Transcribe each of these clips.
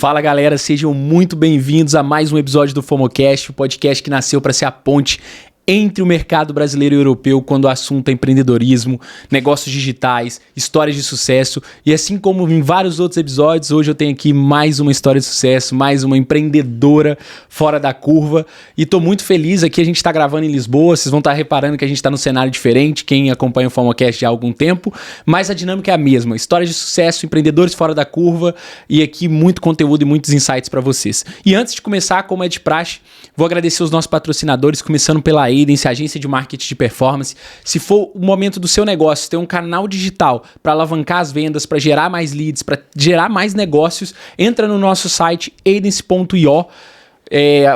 Fala galera, sejam muito bem-vindos a mais um episódio do FOMOcast, o podcast que nasceu para ser a ponte entre o mercado brasileiro e europeu quando o assunto é empreendedorismo, negócios digitais, histórias de sucesso. E assim como em vários outros episódios, hoje eu tenho aqui mais uma história de sucesso, mais uma empreendedora fora da curva. E estou muito feliz aqui, a gente está gravando em Lisboa, vocês vão estar reparando que a gente está num cenário diferente, quem acompanha o FOMOcast já há algum tempo, mas a dinâmica é a mesma, histórias de sucesso, empreendedores fora da curva e aqui muito conteúdo e muitos insights para vocês. E antes de começar, como é de praxe, vou agradecer os nossos patrocinadores, começando pela Cadence, agência de marketing de performance. Se for o momento do seu negócio ter um canal digital para alavancar as vendas, para gerar mais leads, para gerar mais negócios, entra no nosso site cadence.io.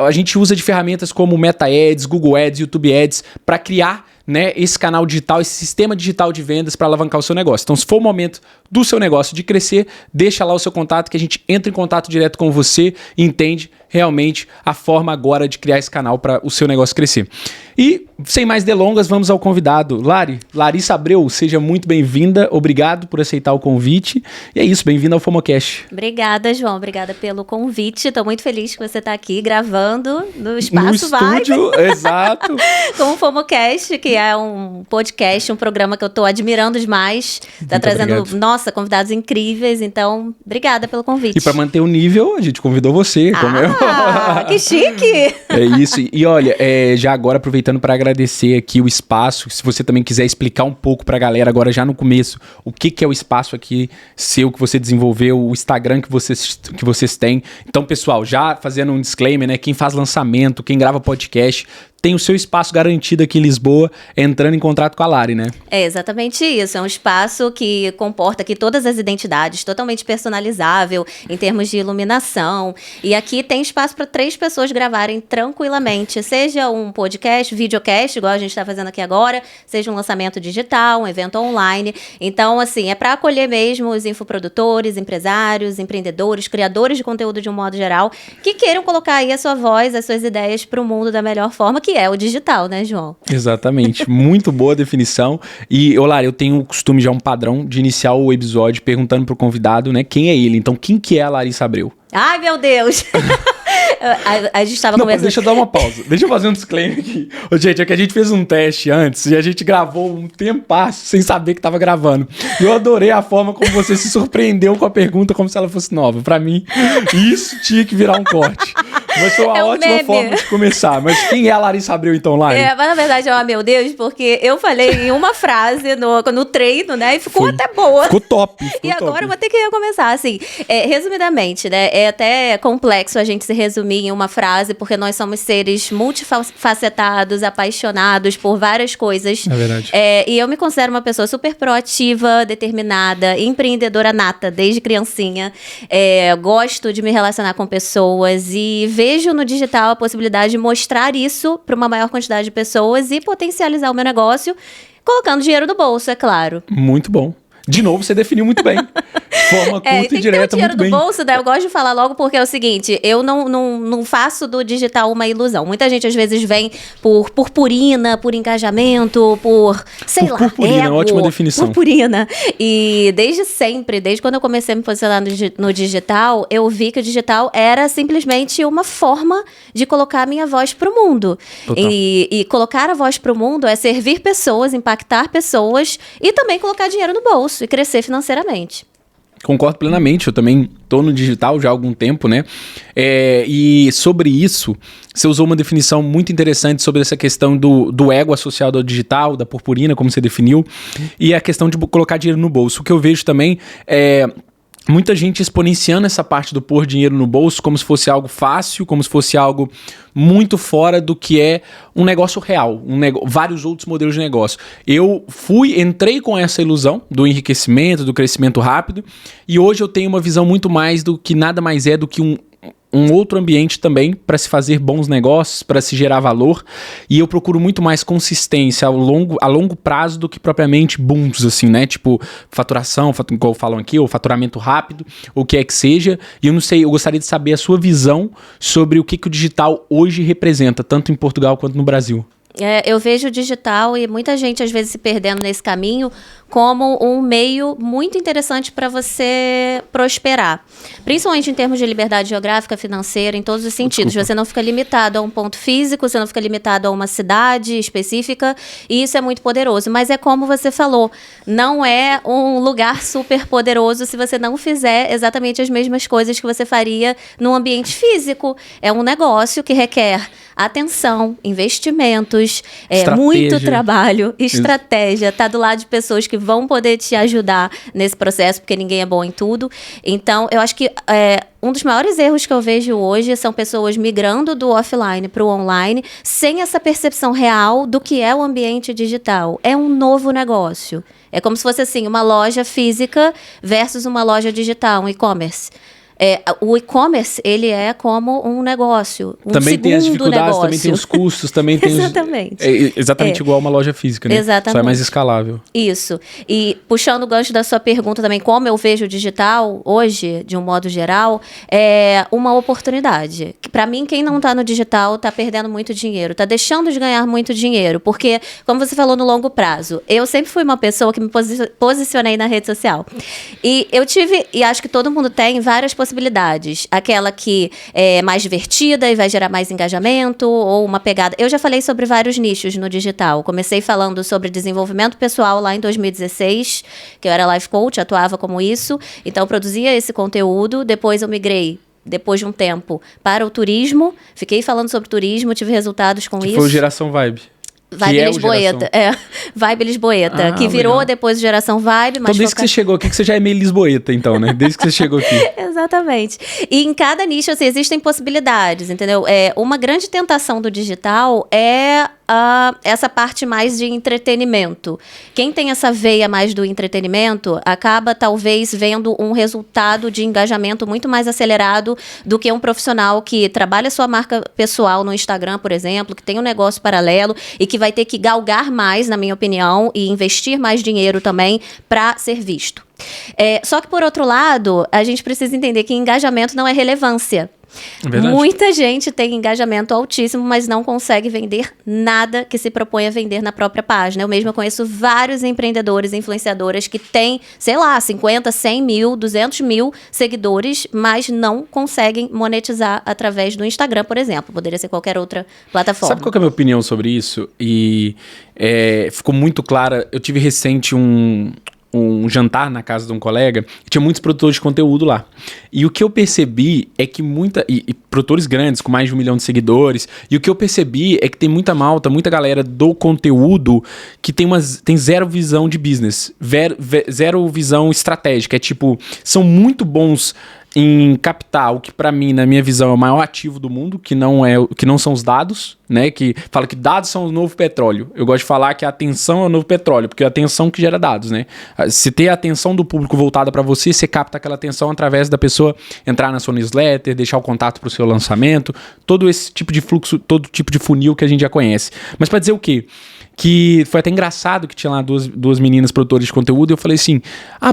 A gente usa de ferramentas como Meta Ads, Google Ads, YouTube Ads para criar, né, esse canal digital, esse sistema digital de vendas para alavancar o seu negócio. Então, se for o momento do seu negócio de crescer, deixa lá o seu contato que a gente entra em contato direto com você e entende realmente a forma agora de criar esse canal para o seu negócio crescer. E, sem mais delongas, vamos ao convidado. Larissa Abreu, seja muito bem-vinda. Obrigado por aceitar o convite. E é isso, bem-vinda ao FOMOcast. Obrigada, João. Obrigada pelo convite. Estou muito feliz que você está aqui gravando no Espaço no estúdio, Vibe. Exato. Com o FOMOcast, que é um podcast, um programa que eu estou admirando demais. Está trazendo, obrigado. Convidados incríveis. Então, obrigada pelo convite. E para manter o nível, a gente convidou você. Que chique! É isso. E olha, já agora aproveitando para agradecer aqui o espaço, se você também quiser explicar um pouco para a galera agora já no começo, o que é o espaço aqui seu que você desenvolveu, o Instagram que vocês têm. Então, pessoal, já fazendo um disclaimer, né? Quem faz lançamento, quem grava podcast, tem o seu espaço garantido aqui em Lisboa, entrando em contrato com a Lari, né? É exatamente isso. É um espaço que comporta aqui todas as identidades, totalmente personalizável em termos de iluminação. E aqui tem espaço para 3 pessoas gravarem tranquilamente, seja um podcast, videocast, igual a gente está fazendo aqui agora, seja um lançamento digital, um evento online. Então, assim, é para acolher mesmo os infoprodutores, empresários, empreendedores, criadores de conteúdo de um modo geral, que queiram colocar aí a sua voz, as suas ideias para o mundo da melhor forma, que é o digital, né, João? Exatamente. Muito boa definição. E, Lari, eu tenho o costume, já um padrão, de iniciar o episódio perguntando pro convidado, né, quem é ele. Então, quem que é a Larissa Abreu? Ai, meu Deus! A gente estava conversando... Deixa eu dar uma pausa. Deixa eu fazer um disclaimer aqui. Ô, gente, é que a gente fez um teste antes e a gente gravou um tempasso sem saber que tava gravando. E eu adorei a forma como você se surpreendeu com a pergunta como se ela fosse nova. Pra mim, isso tinha que virar um corte. Mas foi uma ótima forma de começar. Mas quem é a Larissa Abreu, então, Lari? Mas na verdade, meu Deus, porque eu falei em uma frase no treino, né? E ficou até boa. Ficou top. Agora eu vou ter que recomeçar, assim. Resumidamente, né? É até complexo a gente se resumir em uma frase, porque nós somos seres multifacetados, apaixonados por várias coisas. É verdade. E eu me considero uma pessoa super proativa, determinada, empreendedora nata, desde criancinha. Gosto de me relacionar com pessoas e vejo no digital a possibilidade de mostrar isso para uma maior quantidade de pessoas e potencializar o meu negócio, colocando dinheiro no bolso, é claro. Muito bom. De novo, você definiu muito bem. Forma curta e direta, muito bem. Tem que ter o dinheiro do bolso, né? Eu gosto de falar logo porque é o seguinte, eu não faço do digital uma ilusão. Muita gente, às vezes, vem por purpurina, por engajamento, sei lá, purpurina, ego, ótima definição. Purpurina. E desde sempre, desde quando eu comecei a me posicionar no digital, eu vi que o digital era simplesmente uma forma de colocar a minha voz pro mundo. E colocar a voz pro mundo é servir pessoas, impactar pessoas e também colocar dinheiro no bolso e crescer financeiramente. Concordo plenamente, eu também estou no digital já há algum tempo, né? E sobre isso, você usou uma definição muito interessante sobre essa questão do ego associado ao digital, da purpurina, como você definiu, e a questão de colocar dinheiro no bolso. O que eu vejo também é muita gente exponenciando essa parte do pôr dinheiro no bolso como se fosse algo fácil, como se fosse algo muito fora do que é um negócio real, vários outros modelos de negócio. Eu entrei com essa ilusão do enriquecimento, do crescimento rápido, e hoje eu tenho uma visão muito mais do que nada mais é do que um outro ambiente também para se fazer bons negócios, para se gerar valor, e eu procuro muito mais consistência a longo prazo do que propriamente booms, assim, né? Tipo, faturação, igual falam aqui, ou faturamento rápido, o que é que seja. E eu não sei, eu gostaria de saber a sua visão sobre o que o digital hoje representa, tanto em Portugal quanto no Brasil. Eu vejo o digital e muita gente às vezes se perdendo nesse caminho como um meio muito interessante para você prosperar. Principalmente em termos de liberdade geográfica, financeira, em todos os sentidos. Você não fica limitado a um ponto físico, você não fica limitado a uma cidade específica, e isso é muito poderoso. Mas é como você falou, não é um lugar super poderoso se você não fizer exatamente as mesmas coisas que você faria no ambiente físico. É um negócio que requer atenção, investimentos, muito trabalho, estratégia, tá do lado de pessoas que vão poder te ajudar nesse processo, porque ninguém é bom em tudo. Então, eu acho que um dos maiores erros que eu vejo hoje são pessoas migrando do offline para o online sem essa percepção real do que é o ambiente digital. É um novo negócio. É como se fosse assim, uma loja física versus uma loja digital, um e-commerce. O e-commerce, ele é como um negócio, também tem as dificuldades, negócio. Também tem os custos, também tem exatamente. Exatamente igual uma loja física, né? Exatamente. Só é mais escalável. Isso. E puxando o gancho da sua pergunta também, como eu vejo o digital hoje, de um modo geral, é uma oportunidade. Para mim, quem não está no digital está perdendo muito dinheiro, está deixando de ganhar muito dinheiro, porque, como você falou, no longo prazo, eu sempre fui uma pessoa que me posicionei na rede social. E eu tive, e acho que todo mundo tem, várias possibilidades. Aquela que é mais divertida e vai gerar mais engajamento, ou uma pegada. Eu já falei sobre vários nichos no digital. Comecei falando sobre desenvolvimento pessoal lá em 2016, que eu era life coach, atuava como isso. Então, eu produzia esse conteúdo. Depois eu migrei, depois de um tempo, para o turismo. Fiquei falando sobre turismo, tive resultados com isso. Foi o Geração Vibe. Vibe Lisboeta. Vibe Lisboeta, que virou legal. Depois de Geração Vibe. Mas então, desde que você chegou aqui, que você já é meio Lisboeta, então, né? Desde que você chegou aqui. Exatamente. E em cada nicho, assim, existem possibilidades, entendeu? Uma grande tentação do digital é essa parte mais de entretenimento. Quem tem essa veia mais do entretenimento acaba, talvez, vendo um resultado de engajamento muito mais acelerado do que um profissional que trabalha sua marca pessoal no Instagram, por exemplo, que tem um negócio paralelo e que vai ter que galgar mais, na minha opinião, e investir mais dinheiro também para ser visto. Só que, por outro lado, a gente precisa entender que engajamento não é relevância. Verdade. Muita gente tem engajamento altíssimo, mas não consegue vender nada que se propõe a vender na própria página. Eu mesma conheço vários empreendedores e influenciadoras que têm, sei lá, 50, 100 mil, 200 mil seguidores, mas não conseguem monetizar através do Instagram, por exemplo. Poderia ser qualquer outra plataforma. Sabe qual que é a minha opinião sobre isso? E ficou muito clara. Eu tive recente um jantar na casa de um colega, e tinha muitos produtores de conteúdo lá. E o que eu percebi é que e produtores grandes, com mais de 1 milhão de seguidores, e o que eu percebi é que tem muita muita galera do conteúdo que tem zero visão de business, zero visão estratégica. São muito bons em captar o que, pra mim, na minha visão, é o maior ativo do mundo, que não são os dados, né? Que fala que dados são o novo petróleo. Eu gosto de falar que a atenção é o novo petróleo, porque é a atenção que gera dados, né? Se ter a atenção do público voltada pra você, você capta aquela atenção através da pessoa entrar na sua newsletter, deixar o contato pro seu lançamento, todo esse tipo de fluxo, todo tipo de funil que a gente já conhece. Mas pra dizer o quê? Que foi até engraçado que tinha lá duas meninas produtoras de conteúdo, e eu falei assim,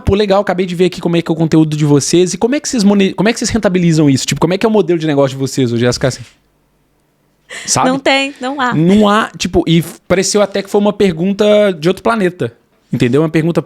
pô, legal, acabei de ver aqui como é que é o conteúdo de vocês, e como é que vocês rentabilizam isso? Como é que é o modelo de negócio de vocês hoje, Jéssica? Assim, sabe? Não há. Não há, e pareceu até que foi uma pergunta de outro planeta. Entendeu? Uma pergunta,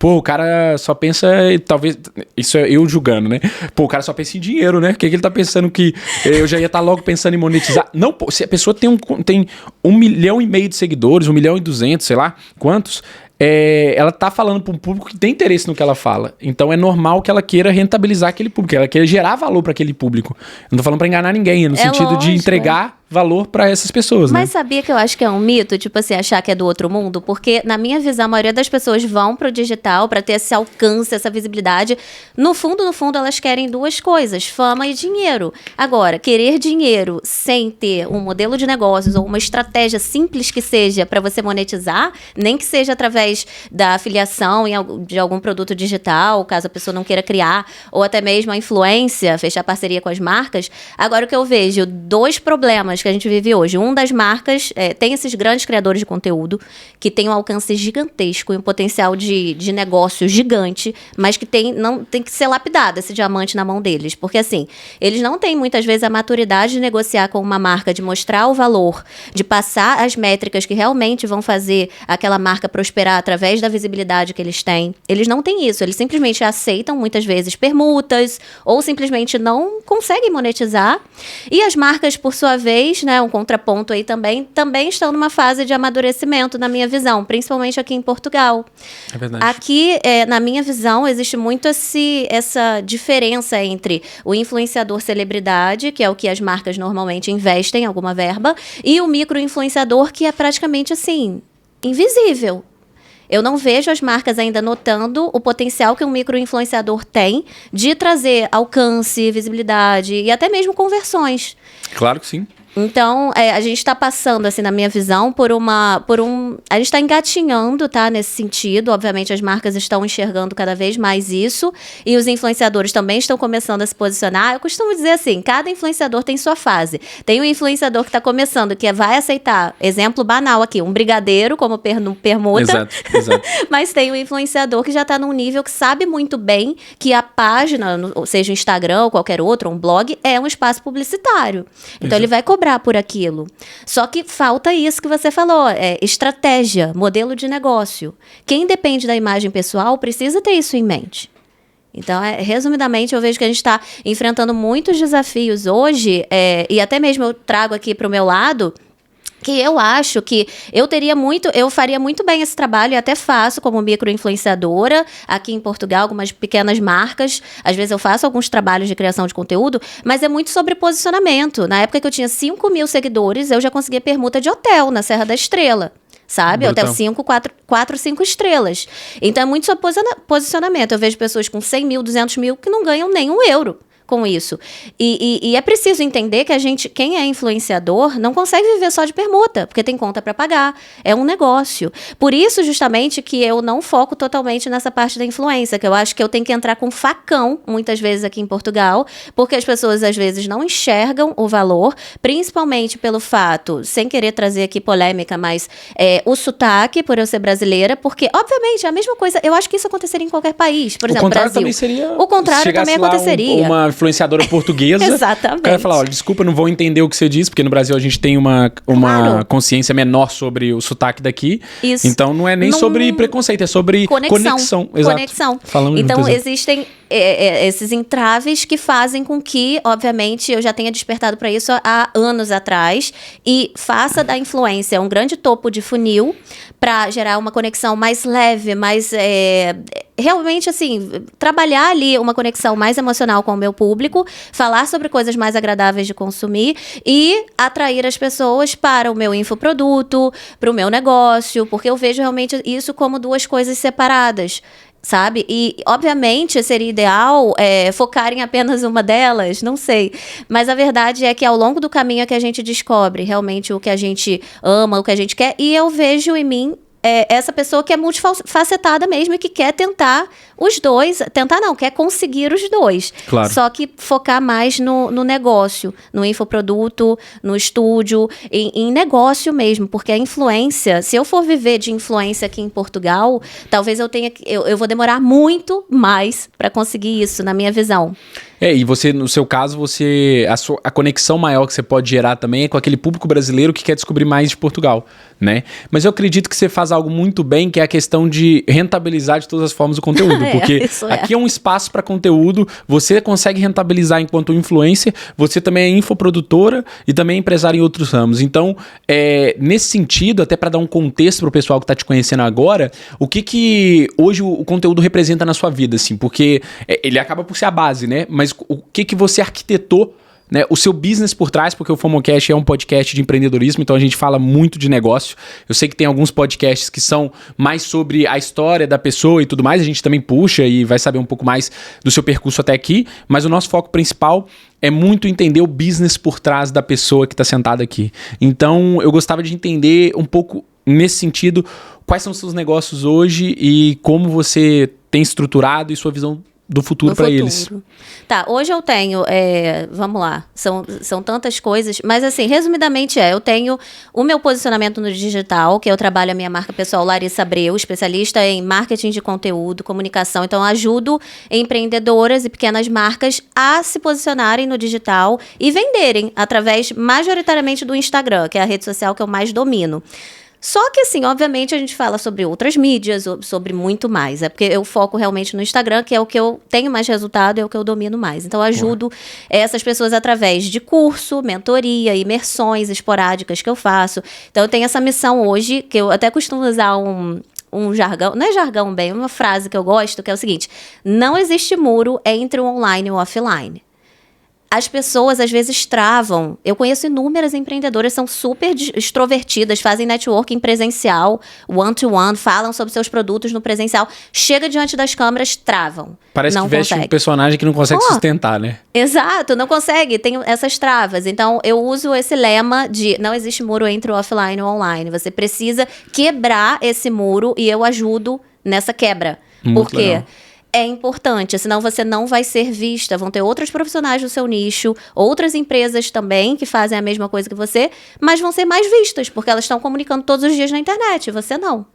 o cara só pensa, talvez, isso é eu julgando, né? O cara só pensa em dinheiro, né? O que ele tá pensando que eu já ia estar logo pensando em monetizar? Não, se a pessoa tem 1,5 milhão de seguidores, 1,2 milhão, sei lá quantos, ela tá falando para um público que tem interesse no que ela fala. Então é normal que ela queira rentabilizar aquele público, ela queira gerar valor para aquele público. Eu não tô falando para enganar ninguém, no sentido de entregar valor para essas pessoas, né? Mas sabia que eu acho que é um mito, achar que é do outro mundo? Porque, na minha visão, a maioria das pessoas vão pro digital para ter esse alcance, essa visibilidade. No fundo, elas querem duas coisas, fama e dinheiro. Agora, querer dinheiro sem ter um modelo de negócios ou uma estratégia simples que seja para você monetizar, nem que seja através da afiliação de algum produto digital, caso a pessoa não queira criar, ou até mesmo a influência, fechar parceria com as marcas. Agora, o que eu vejo, 2 problemas que a gente vive hoje. Uma das marcas tem esses grandes criadores de conteúdo que tem um alcance gigantesco e um potencial de negócio gigante, mas que não tem que ser lapidado esse diamante na mão deles. Porque, assim, eles não têm muitas vezes a maturidade de negociar com uma marca, de mostrar o valor, de passar as métricas que realmente vão fazer aquela marca prosperar através da visibilidade que eles têm. Eles não têm isso. Eles simplesmente aceitam, muitas vezes, permutas ou simplesmente não conseguem monetizar. E as marcas, por sua vez, né, um contraponto aí também estão numa fase de amadurecimento, na minha visão, principalmente aqui em Portugal. É verdade. Aqui, na minha visão, existe muito essa diferença entre o influenciador celebridade, que é o que as marcas normalmente investem alguma verba, e o micro-influenciador, que é praticamente, assim, invisível. Eu não vejo as marcas ainda notando o potencial que um micro-influenciador tem de trazer alcance, visibilidade e até mesmo conversões. Claro que sim. Então, a gente está passando, assim, na minha visão, a gente está engatinhando, tá, nesse sentido. Obviamente, as marcas estão enxergando cada vez mais isso e os influenciadores também estão começando a se posicionar. Eu costumo dizer assim, cada influenciador tem sua fase. Tem um influenciador que está começando, que vai aceitar, exemplo banal aqui, um brigadeiro como permuta. Exato. Mas tem um influenciador que já está num nível que sabe muito bem que a página, seja o Instagram ou qualquer outro, um blog, é um espaço publicitário. Então, ele vai cobrar por aquilo. Só que falta isso que você falou, estratégia, modelo de negócio. Quem depende da imagem pessoal precisa ter isso em mente. Então, resumidamente, eu vejo que a gente está enfrentando muitos desafios hoje, e até mesmo eu trago aqui para o meu lado, que eu acho que eu faria muito bem esse trabalho, e até faço como micro-influenciadora aqui em Portugal, algumas pequenas marcas. Às vezes eu faço alguns trabalhos de criação de conteúdo, mas é muito sobre posicionamento. Na época que eu tinha 5.000 seguidores, eu já conseguia permuta de hotel na Serra da Estrela. Sabe? Brutal. Hotel 4, 5 estrelas. Então é muito sobre posicionamento. Eu vejo pessoas com 100 mil, 200 mil que não ganham nem €1 com isso. E é preciso entender que quem é influenciador, não consegue viver só de permuta, porque tem conta para pagar. É um negócio. Por isso, justamente, que eu não foco totalmente nessa parte da influência, que eu acho que eu tenho que entrar com facão, muitas vezes aqui em Portugal, porque as pessoas, às vezes, não enxergam o valor, principalmente pelo fato, sem querer trazer aqui polêmica, mas o sotaque, por eu ser brasileira, porque, obviamente, é a mesma coisa, eu acho que isso aconteceria em qualquer país, por exemplo, Brasil. Também seria, o contrário também aconteceria. Uma influenciadora portuguesa. Exatamente. O cara falar, olha, desculpa, não vou entender o que você disse, porque no Brasil a gente tem uma Claro. consciência menor sobre o sotaque daqui. Isso. Então não é nem sobre preconceito, é sobre conexão. Exato. Conexão. Falando então muito, existem esses entraves que fazem com que, obviamente, eu já tenha despertado para isso há anos atrás e faça da influência um grande topo de funil para gerar uma conexão mais leve, mais realmente, assim, trabalhar ali uma conexão mais emocional com o meu público, falar sobre coisas mais agradáveis de consumir e atrair as pessoas para o meu infoproduto, para o meu negócio, porque eu vejo realmente isso como duas coisas separadas. Sabe? E, obviamente, seria ideal focar em apenas uma delas, não sei. Mas a verdade é que ao longo do caminho é que a gente descobre realmente o que a gente ama, o que a gente quer. E eu vejo em mim essa pessoa que é multifacetada mesmo e que quer tentar os dois. Tentar não, quer conseguir os dois. Claro. Só que focar mais no negócio, no infoproduto, no estúdio, em negócio mesmo. Porque a influência, se eu for viver de influência aqui em Portugal, talvez eu vou demorar muito mais para conseguir isso, na minha visão. E você, no seu caso, a conexão maior que você pode gerar também é com aquele público brasileiro que quer descobrir mais de Portugal, né? Mas eu acredito que você faz algo muito bem, que é a questão de rentabilizar de todas as formas o conteúdo, porque aqui é um espaço para conteúdo, você consegue rentabilizar enquanto influencer, você também é infoprodutora e também é empresária em outros ramos. Então, nesse sentido, até para dar um contexto para o pessoal que está te conhecendo agora, o que hoje o conteúdo representa na sua vida, assim, porque ele acaba por ser a base, né? Mas o que você arquitetou, né, o seu business por trás, porque o FOMOcast é um podcast de empreendedorismo, então a gente fala muito de negócio. Eu sei que tem alguns podcasts que são mais sobre a história da pessoa e tudo mais, a gente também puxa e vai saber um pouco mais do seu percurso até aqui, mas o nosso foco principal é muito entender o business por trás da pessoa que está sentada aqui. Então eu gostava de entender um pouco nesse sentido, quais são os seus negócios hoje e como você tem estruturado e sua visão do futuro para eles. Tá, hoje eu tenho, vamos lá, são tantas coisas, mas assim, resumidamente eu tenho o meu posicionamento no digital, que eu trabalho a minha marca pessoal Larissa Abreu, especialista em marketing de conteúdo, comunicação, então eu ajudo empreendedoras e pequenas marcas a se posicionarem no digital e venderem através, majoritariamente, do Instagram, que é a rede social que eu mais domino. Só que, assim, obviamente, a gente fala sobre outras mídias, sobre muito mais. É porque eu foco realmente no Instagram, que é o que eu tenho mais resultado, é o que eu domino mais. Então, eu ajudo essas pessoas através de curso, mentoria, imersões esporádicas que eu faço. Então, eu tenho essa missão hoje, que eu até costumo usar um jargão, não é jargão bem, é uma frase que eu gosto, que é o seguinte: não existe muro entre o online e o offline. As pessoas, às vezes, travam. Eu conheço inúmeras empreendedoras, são super extrovertidas, fazem networking presencial, one-to-one, falam sobre seus produtos no presencial. Chega diante das câmeras, travam. Parece não que veste consegue. um personagem que não consegue sustentar, né? Exato, não consegue, tem essas travas. Então, eu uso esse lema de não existe muro entre o offline e o online. Você precisa quebrar esse muro e eu ajudo nessa quebra. Muito Por quê? legal. É importante, senão você não vai ser vista. Vão ter outros profissionais do seu nicho, outras empresas também que fazem a mesma coisa que você, mas vão ser mais vistas, porque elas estão comunicando todos os dias na internet, você não.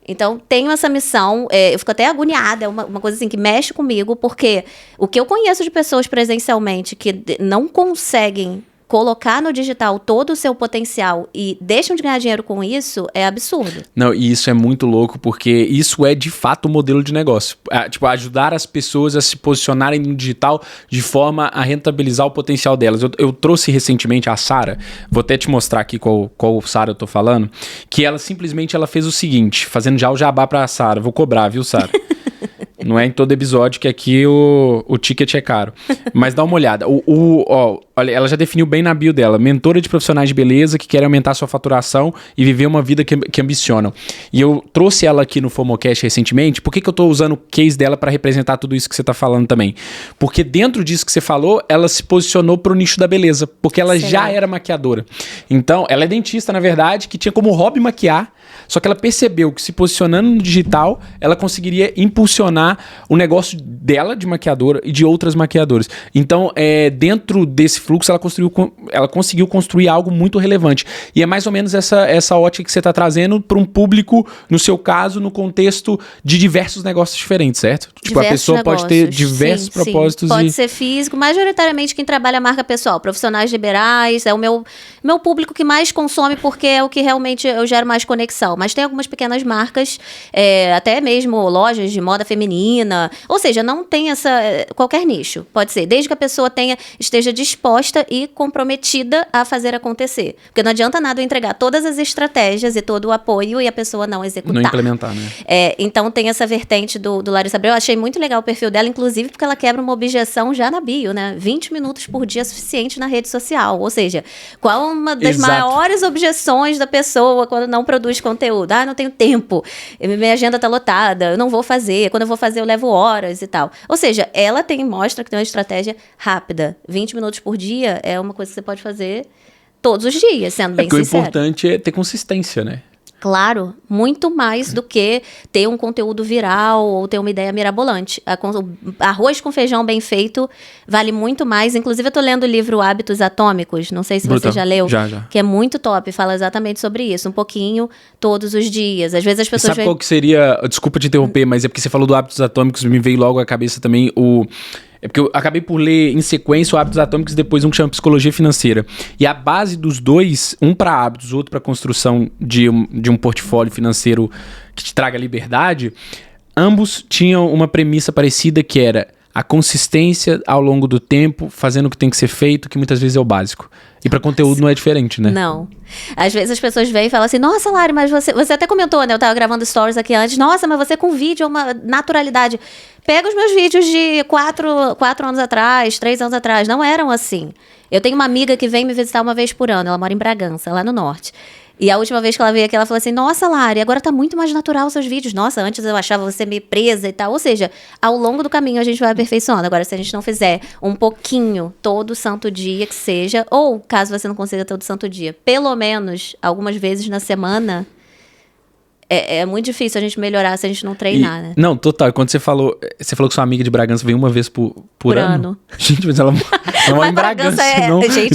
Então, tenho essa missão, eu fico até agoniada, é uma coisa assim que mexe comigo, porque o que eu conheço de pessoas presencialmente que não conseguem colocar no digital todo o seu potencial e deixam de ganhar dinheiro com isso, é absurdo. Não, e isso é muito louco, porque isso é de fato o modelo de negócio. Tipo, ajudar as pessoas a se posicionarem no digital de forma a rentabilizar o potencial delas. Eu trouxe recentemente a Sara, vou até te mostrar aqui qual Sara eu tô falando, que ela simplesmente fez o seguinte, fazendo já o jabá pra Sara, vou cobrar, viu, Sara? Não é em todo episódio que aqui o ticket é caro. Mas dá uma olhada. Olha, ela já definiu bem na bio dela. Mentora de profissionais de beleza que querem aumentar sua faturação e viver uma vida que ambicionam. E eu trouxe ela aqui no FOMOcast recentemente. Por que eu tô usando o case dela para representar tudo isso que você tá falando também? Porque dentro disso que você falou, ela se posicionou pro nicho da beleza. Porque ela já era maquiadora. Então, ela é dentista, na verdade, que tinha como hobby maquiar. Só que ela percebeu que se posicionando no digital, ela conseguiria impulsionar o negócio dela de maquiadora e de outras maquiadoras. Então, dentro desse fluxo, ela conseguiu construir algo muito relevante. E é mais ou menos essa ótica que você está trazendo para um público, no seu caso, no contexto de diversos negócios diferentes, certo? Tipo, a pessoa negócios, pode ter diversos propósitos. Pode ser físico, majoritariamente quem trabalha a marca pessoal, profissionais liberais, é o meu público que mais consome porque é o que realmente eu gero mais conexão. Mas tem algumas pequenas marcas, até mesmo lojas de moda feminina, ou seja, não tem qualquer nicho, pode ser, desde que a pessoa esteja disposta e comprometida a fazer acontecer. Porque não adianta nada eu entregar todas as estratégias e todo o apoio e a pessoa não executar. Não implementar, né? Então tem essa vertente do Larissa Abreu. Eu achei muito legal o perfil dela, inclusive porque ela quebra uma objeção já na bio, né? 20 minutos por dia é suficiente na rede social. Ou seja, qual uma das maiores objeções da pessoa quando não produz conteúdo? Não tenho tempo, minha agenda tá lotada, eu não vou fazer, quando eu vou fazer eu levo horas e tal. Ou seja, ela mostra que tem uma estratégia rápida. 20 minutos por dia é uma coisa que você pode fazer todos os dias, sendo bem sincero. O importante é ter consistência, né? Claro, muito mais do que ter um conteúdo viral ou ter uma ideia mirabolante. Arroz com feijão bem feito vale muito mais. Inclusive, eu tô lendo o livro Hábitos Atômicos, não sei se você já leu, que é muito top, fala exatamente sobre isso, um pouquinho todos os dias. Às vezes as pessoas... Sabe qual que seria... Desculpa te interromper, mas é porque você falou do Hábitos Atômicos, me veio logo à cabeça também É porque eu acabei por ler em sequência o Hábitos Atômicos e depois um que chama Psicologia Financeira. E a base dos dois, um para hábitos, outro para construção de um portfólio financeiro que te traga liberdade, ambos tinham uma premissa parecida que era a consistência ao longo do tempo, fazendo o que tem que ser feito, que muitas vezes é o básico. E para conteúdo não é diferente, né? Não. Às vezes as pessoas vêm e falam assim, nossa, Lari, mas você até comentou, né? Eu tava gravando stories aqui antes. Nossa, mas você com vídeo é uma naturalidade. Pega os meus vídeos de 4 anos atrás, 3 anos atrás. Não eram assim. Eu tenho uma amiga que vem me visitar uma vez por ano. Ela mora em Bragança, lá no norte. E a última vez que ela veio aqui, ela falou assim, nossa, Lari, agora tá muito mais natural os seus vídeos. Nossa, antes eu achava você meio presa e tal. Ou seja, ao longo do caminho a gente vai aperfeiçoando. Agora, se a gente não fizer um pouquinho todo santo dia que seja, ou caso você não consiga todo santo dia, pelo menos algumas vezes na semana, é muito difícil a gente melhorar se a gente não treinar, né? Não, total. Quando você falou que sua amiga de Bragança vem uma vez por ano. Gente, mas ela mora em Bragança,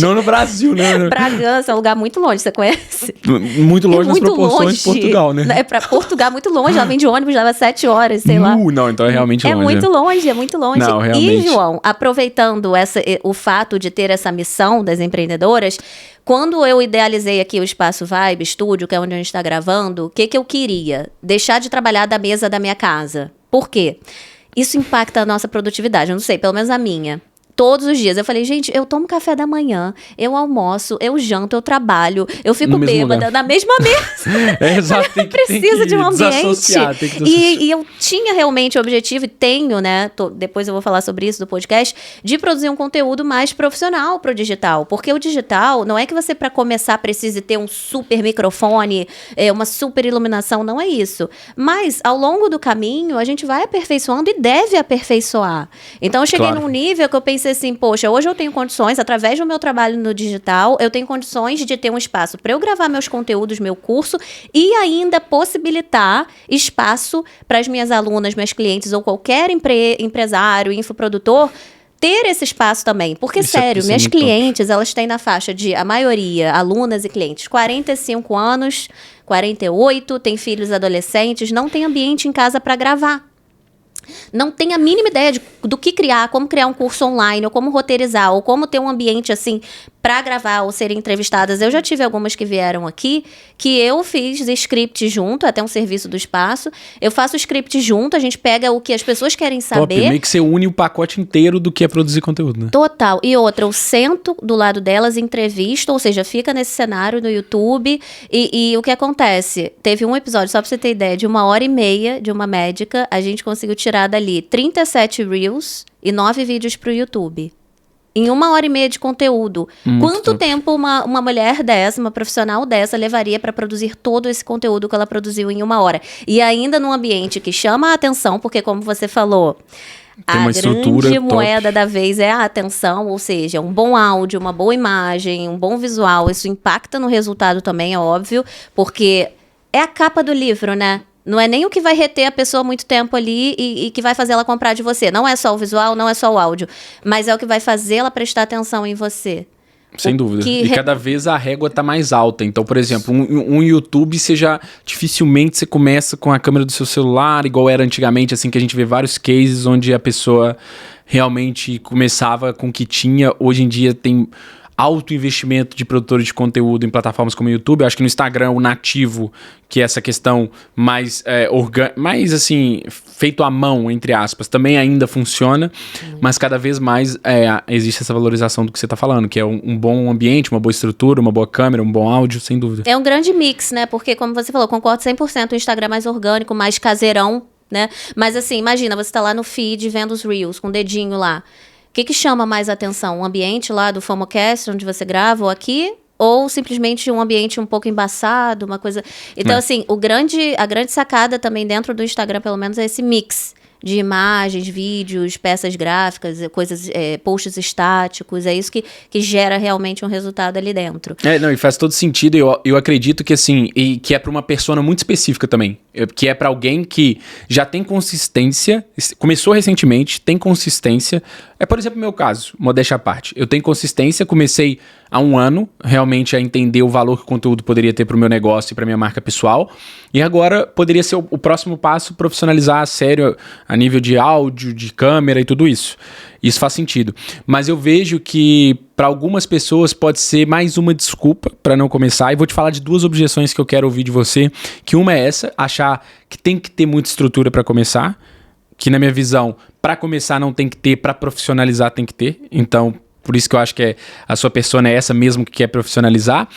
não no Brasil, né? Bragança é um lugar muito longe, você conhece? Muito longe nas proporções de Portugal, né? É pra Portugal, muito longe. Ela vem de ônibus, leva 7 horas, sei lá. Não, então é realmente longe. É muito longe. Não, realmente. E, João, aproveitando o fato de ter essa missão das empreendedoras, quando eu idealizei aqui o Espaço Vibe Estúdio, que é onde a gente está gravando, o que eu queria? Deixar de trabalhar da mesa da minha casa. Por quê? Isso impacta a nossa produtividade, eu não sei, pelo menos a minha. Todos os dias. Eu falei, gente, eu tomo café da manhã, eu almoço, eu janto, eu trabalho, eu fico bêbada na mesma mesa. Exato. Precisa de um ambiente. Tem que e eu tinha realmente o objetivo, e tenho, né? Depois eu vou falar sobre isso do podcast, de produzir um conteúdo mais profissional pro digital. Porque o digital, não é que você, para começar, precise ter um super microfone, uma super iluminação, não é isso. Mas, ao longo do caminho, a gente vai aperfeiçoando e deve aperfeiçoar. Então, eu cheguei num nível que eu pensei assim, poxa, hoje eu tenho condições, através do meu trabalho no digital, eu tenho condições de ter um espaço para eu gravar meus conteúdos, meu curso, e ainda possibilitar espaço para as minhas alunas, minhas clientes ou qualquer empresário, infoprodutor, ter esse espaço também. Porque, sério, minhas clientes, elas têm na faixa de, a maioria, alunas e clientes, 45 anos, 48, tem filhos adolescentes, não tem ambiente em casa para gravar. Não tem a mínima ideia do que criar, como criar um curso online, ou como roteirizar, ou como ter um ambiente assim para gravar ou serem entrevistadas. Eu já tive algumas que vieram aqui, que eu fiz script junto, até um serviço do Espaço. Eu faço o script junto, a gente pega o que as pessoas querem saber. Top, meio que você une o pacote inteiro do que é produzir conteúdo, né? Total. E outra, eu sento do lado delas, entrevisto, ou seja, fica nesse cenário no YouTube. E o que acontece? Teve um episódio, só pra você ter ideia, de 1h30 de uma médica, a gente conseguiu tirar dali 37 Reels e 9 vídeos pro YouTube. Em 1h30 de conteúdo. Quanto tempo uma mulher dessa, uma profissional dessa, levaria para produzir todo esse conteúdo que ela produziu em 1 hora? E ainda num ambiente que chama a atenção, porque como você falou, a grande moeda da vez é a atenção, ou seja, um bom áudio, uma boa imagem, um bom visual. Isso impacta no resultado também, é óbvio, porque é a capa do livro, né? Não é nem o que vai reter a pessoa muito tempo ali e que vai fazer ela comprar de você. Não é só o visual, não é só o áudio. Mas é o que vai fazer ela prestar atenção em você. Sem dúvida. E cada vez a régua tá mais alta. Então, por exemplo, um YouTube, dificilmente você começa com a câmera do seu celular, igual era antigamente, assim, que a gente vê vários cases onde a pessoa realmente começava com o que tinha. Hoje em dia tem alto investimento de produtores de conteúdo em plataformas como o YouTube. Eu acho que no Instagram, o nativo, que é essa questão mais assim, feito à mão, entre aspas, também ainda funciona, mas cada vez mais existe essa valorização do que você está falando, que é um bom ambiente, uma boa estrutura, uma boa câmera, um bom áudio, sem dúvida. É um grande mix, né? Porque, como você falou, concordo 100%, o Instagram é mais orgânico, mais caseirão, né? Mas assim, imagina, você tá lá no feed vendo os Reels, com o dedinho lá. O que chama mais atenção? O ambiente lá do FOMOcast, onde você grava, ou aqui? Ou simplesmente um ambiente um pouco embaçado, uma coisa... Então, assim, a grande sacada também dentro do Instagram, pelo menos, é esse mix de imagens, vídeos, peças gráficas, coisas, posts estáticos. É isso que gera realmente um resultado ali dentro. E faz todo sentido. Eu acredito que, assim, e que é para uma persona muito específica também. Que é para alguém que já tem consistência, começou recentemente, tem consistência. Por exemplo, meu caso, modéstia à parte. Eu tenho consistência, comecei há 1 ano, realmente a entender o valor que o conteúdo poderia ter para o meu negócio e para minha marca pessoal. E agora poderia ser o próximo passo, profissionalizar a sério a nível de áudio, de câmera e tudo isso. Isso faz sentido. Mas eu vejo que para algumas pessoas pode ser mais uma desculpa para não começar. E vou te falar de 2 objeções que eu quero ouvir de você. Que uma é essa, achar que tem que ter muita estrutura para começar. Que na minha visão, para começar não tem que ter, para profissionalizar tem que ter. Então, por isso que eu acho que a sua persona é essa mesmo que quer profissionalizar.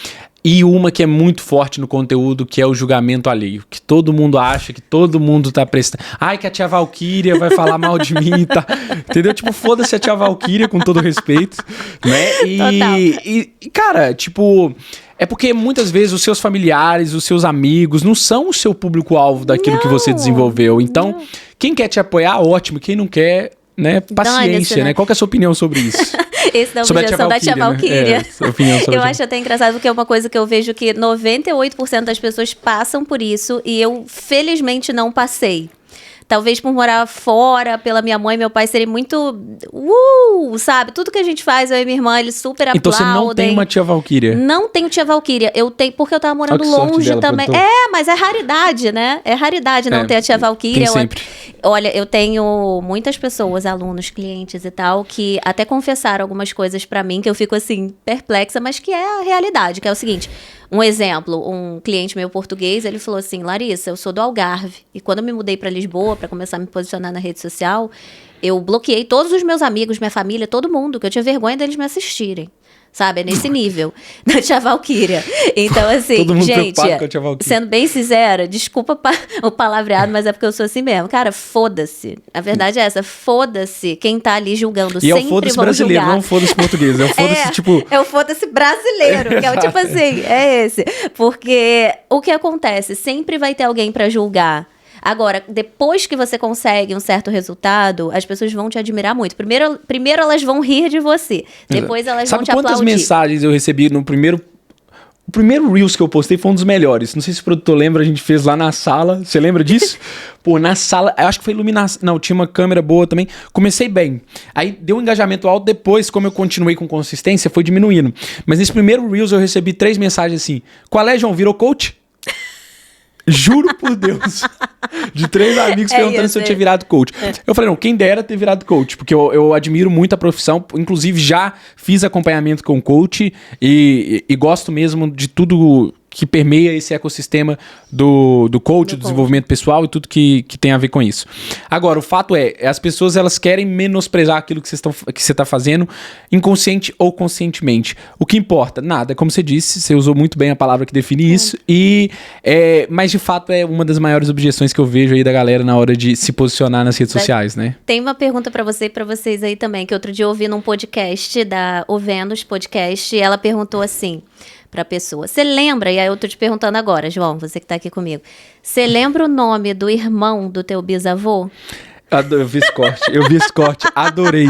E uma que é muito forte no conteúdo, que é o julgamento alheio. Que todo mundo acha, que todo mundo tá prestando... Ai, que a tia Valquíria vai falar mal de mim, tá? Entendeu? Tipo, foda-se a tia Valquíria, com todo respeito, né? E cara, tipo... É porque muitas vezes os seus familiares, os seus amigos não são o seu público-alvo daquilo que você desenvolveu. Então, quem quer te apoiar, ótimo. Quem não quer... né, paciência, né? Qual que é a sua opinião sobre isso? Esse da objeção da tia Valquíria. Né? Eu acho até engraçado, porque é uma coisa que eu vejo que 98% das pessoas passam por isso e eu, felizmente, não passei. Talvez por morar fora, pela minha mãe e meu pai serem muito... sabe? Tudo que a gente faz, eu e minha irmã, eles super aplaudem. Então você não tem uma tia Valquíria? Não tenho tia Valquíria. Eu tenho, porque eu tava morando longe também. Mas é raridade, né? É raridade não ter a tia Valquíria. Sempre. Olha, eu tenho muitas pessoas, alunos, clientes e tal, que até confessaram algumas coisas pra mim, que eu fico assim, perplexa, mas que é a realidade, que é o seguinte... Um exemplo, um cliente meu português, ele falou assim, Larissa, eu sou do Algarve, e quando eu me mudei para Lisboa, para começar a me posicionar na rede social, eu bloqueei todos os meus amigos, minha família, todo mundo, que eu tinha vergonha deles me assistirem. Sabe? É nesse nível da tia Valquíria. Então, assim, gente, sendo bem sincera, desculpa o palavreado, mas é porque eu sou assim mesmo. Cara, foda-se. A verdade é essa, foda-se quem tá ali julgando. E sempre é o foda-se brasileiro, não é o foda-se português. É o foda-se, tipo... É o foda-se brasileiro, que é o tipo assim, é esse. Porque o que acontece? Sempre vai ter alguém pra julgar. Agora, depois que você consegue um certo resultado, as pessoas vão te admirar muito. Primeiro elas vão rir de você. Depois elas vão te aplaudir. Sabe quantas mensagens eu recebi no primeiro... O primeiro Reels que eu postei foi um dos melhores. Não sei se o produtor lembra, a gente fez lá na sala. Você lembra disso? Pô, na sala, eu acho que foi iluminação. Não, tinha uma câmera boa também. Comecei bem. Aí deu um engajamento alto. Depois, como eu continuei com consistência, foi diminuindo. Mas nesse primeiro Reels eu recebi 3 mensagens assim. Qual é, João? Virou coach? Juro por Deus. De 3 amigos perguntando se eu tinha virado coach. Eu falei, não, quem dera ter virado coach. Porque eu admiro muito a profissão. Inclusive, já fiz acompanhamento com coach. E gosto mesmo de tudo que permeia esse ecossistema do coach, do desenvolvimento pessoal e tudo que tem a ver com isso. Agora, o fato é, as pessoas elas querem menosprezar aquilo que você está fazendo, inconsciente ou conscientemente. O que importa? Nada, como você disse, você usou muito bem a palavra que define isso, mas de fato é uma das maiores objeções que eu vejo aí da galera na hora de se posicionar nas redes sociais, né? Tem uma pergunta para você e para vocês aí também, que outro dia eu ouvi num podcast da O Vênus Podcast, e ela perguntou assim... pra pessoa. Você lembra, e aí eu tô te perguntando agora, João, você que tá aqui comigo. Você lembra o nome do irmão do teu bisavô? Eu vi esse corte, adorei.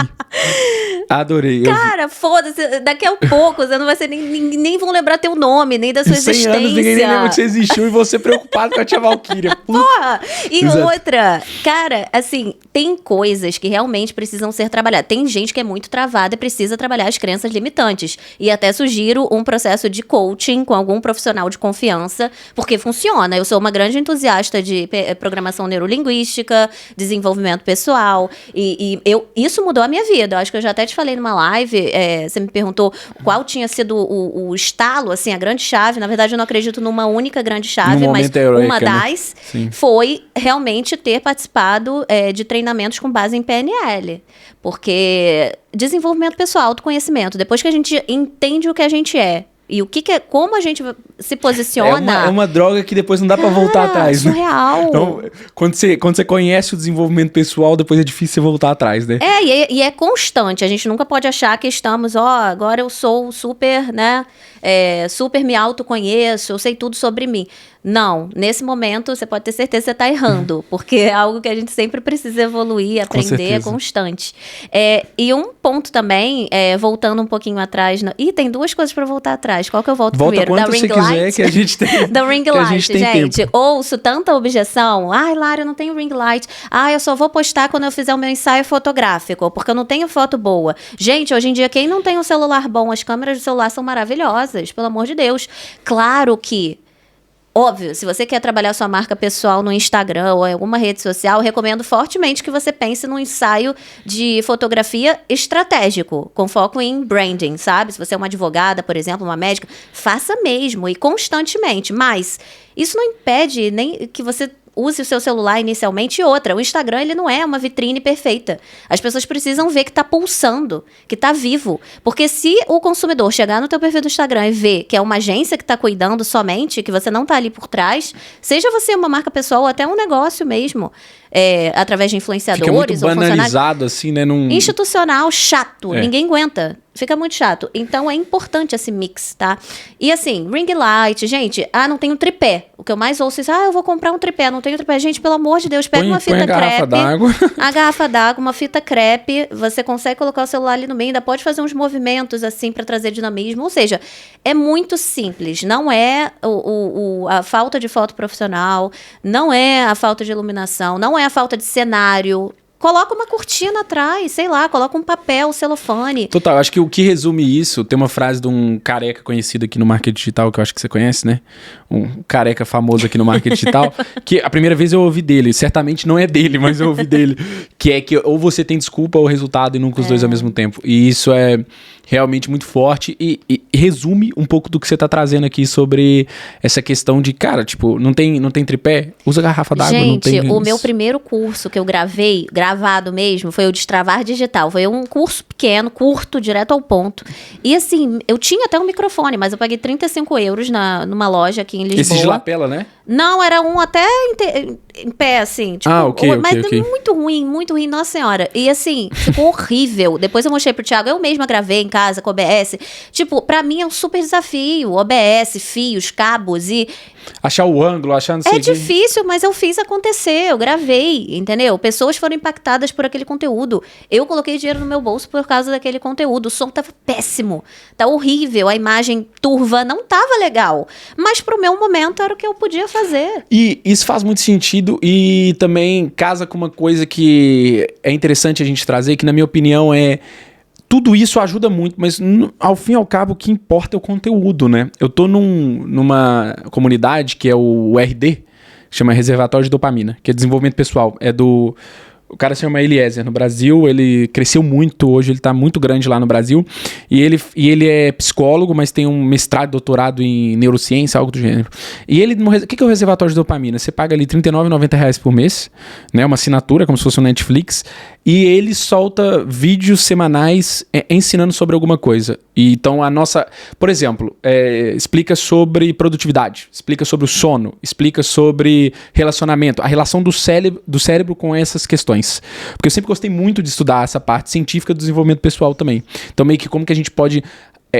Cara, foda-se, daqui a pouco você não vai ser nem vão lembrar teu nome, nem da sua existência. 100 anos, ninguém nem lembra que você existiu e você preocupado com a tia Valquíria. Porra! E outra, cara, assim, tem coisas que realmente precisam ser trabalhadas. Tem gente que é muito travada e precisa trabalhar as crenças limitantes. E até sugiro um processo de coaching com algum profissional de confiança, porque funciona. Eu sou uma grande entusiasta de programação neurolinguística, desenvolvimento pessoal, isso mudou a minha vida. Eu acho que eu já até te falei numa live, você me perguntou qual tinha sido o estalo, assim, a grande chave. Na verdade, eu não acredito numa única grande chave, mas uma das foi realmente ter participado de treinamentos com base em PNL. Porque desenvolvimento pessoal, autoconhecimento, depois que a gente entende o que a gente é, e como a gente se posiciona... É uma droga que depois não dá pra voltar atrás, né? Surreal. Então, quando você conhece o desenvolvimento pessoal, depois é difícil você voltar atrás, né? E é constante. A gente nunca pode achar que estamos, agora eu sou super, né? Super me autoconheço, eu sei tudo sobre mim. Não, nesse momento você pode ter certeza que você está errando, porque é algo que a gente sempre precisa evoluir, aprender, é constante. E um ponto também, voltando um pouquinho atrás... tem 2 coisas para voltar atrás. Qual que eu volto primeiro? Da ring light? Que a gente tem, da ring light, gente. Ouço tanta objeção. Ai, Lara, eu não tenho ring light. Eu só vou postar quando eu fizer o meu ensaio fotográfico, porque eu não tenho foto boa. Gente, hoje em dia, quem não tem um celular bom, as câmeras do celular são maravilhosas, pelo amor de Deus. Claro que óbvio, se você quer trabalhar sua marca pessoal no Instagram ou em alguma rede social, eu recomendo fortemente que você pense num ensaio de fotografia estratégico, com foco em branding, sabe? Se você é uma advogada, por exemplo, uma médica, faça mesmo e constantemente. Mas isso não impede nem que você use o seu celular inicialmente. E outra, o Instagram ele não é uma vitrine perfeita. As pessoas precisam ver que tá pulsando, que tá vivo. Porque se o consumidor chegar no teu perfil do Instagram e ver que é uma agência que tá cuidando somente, que você não tá ali por trás, seja você uma marca pessoal ou até um negócio mesmo, através de influenciadores. Fica muito banalizado, assim, né? Institucional, chato. Ninguém aguenta. Fica muito chato. Então, é importante esse mix, tá? E assim, ring light, gente, não tem um tripé. O que eu mais ouço é, eu vou comprar um tripé, não tenho tripé. Gente, pelo amor de Deus, pega uma fita crepe. A garrafa d'água, uma fita crepe, você consegue colocar o celular ali no meio, ainda pode fazer uns movimentos assim pra trazer dinamismo. Ou seja, é muito simples. Não é a falta de foto profissional, não é a falta de iluminação, não é a falta de cenário. Coloca uma cortina atrás, sei lá, coloca um papel, celofane. Total, acho que o que resume isso, tem uma frase de um careca conhecido aqui no marketing digital, que eu acho que você conhece, né? Um careca famoso aqui no marketing digital, que a primeira vez eu ouvi dele, certamente não é dele, mas eu ouvi dele, que é que ou você tem desculpa ou resultado e nunca os dois ao mesmo tempo. E isso é realmente muito forte e resume um pouco do que você tá trazendo aqui sobre essa questão de, cara, tipo, não tem tripé? Usa garrafa d'água, não tem... Gente, o meu primeiro curso que eu gravado mesmo, foi o Destravar Digital. Foi um curso pequeno, curto, direto ao ponto. E assim, eu tinha até um microfone, mas eu paguei 35 euros numa loja aqui em Lisboa. Esse de lapela, né? Não, era um até em pé, assim. Tipo, mas muito ruim, nossa senhora. E assim, ficou horrível. Depois eu mostrei pro Thiago, eu mesma gravei em casa com OBS. Tipo, pra mim é um super desafio. OBS, fios, cabos e... Achar o ângulo, achar não sei É difícil, mas eu fiz acontecer, eu gravei, entendeu? Pessoas foram impactadas por aquele conteúdo. Eu coloquei dinheiro no meu bolso por causa daquele conteúdo. O som tava péssimo, tá horrível, a imagem turva não tava legal. Mas pro meu momento era o que eu podia fazer. E isso faz muito sentido e também casa com uma coisa que é interessante a gente trazer, que na minha opinião tudo isso ajuda muito, mas ao fim e ao cabo o que importa é o conteúdo, né? Eu tô numa comunidade que é o RD, que chama Reservatório de Dopamina, que é desenvolvimento pessoal. O cara se chama Eliezer no Brasil, ele cresceu muito, hoje ele tá muito grande lá no Brasil, e ele é psicólogo, mas tem um mestrado, doutorado em neurociência, algo do gênero. E ele, o que é o Reservatório de Dopamina? Você paga ali R$39,90 por mês, né, uma assinatura, como se fosse um Netflix, e ele solta vídeos semanais ensinando sobre alguma coisa. E então por exemplo, explica sobre produtividade, explica sobre o sono, explica sobre relacionamento, a relação do cérebro com essas questões. Porque eu sempre gostei muito de estudar essa parte científica do desenvolvimento pessoal também. Então meio que como que a gente pode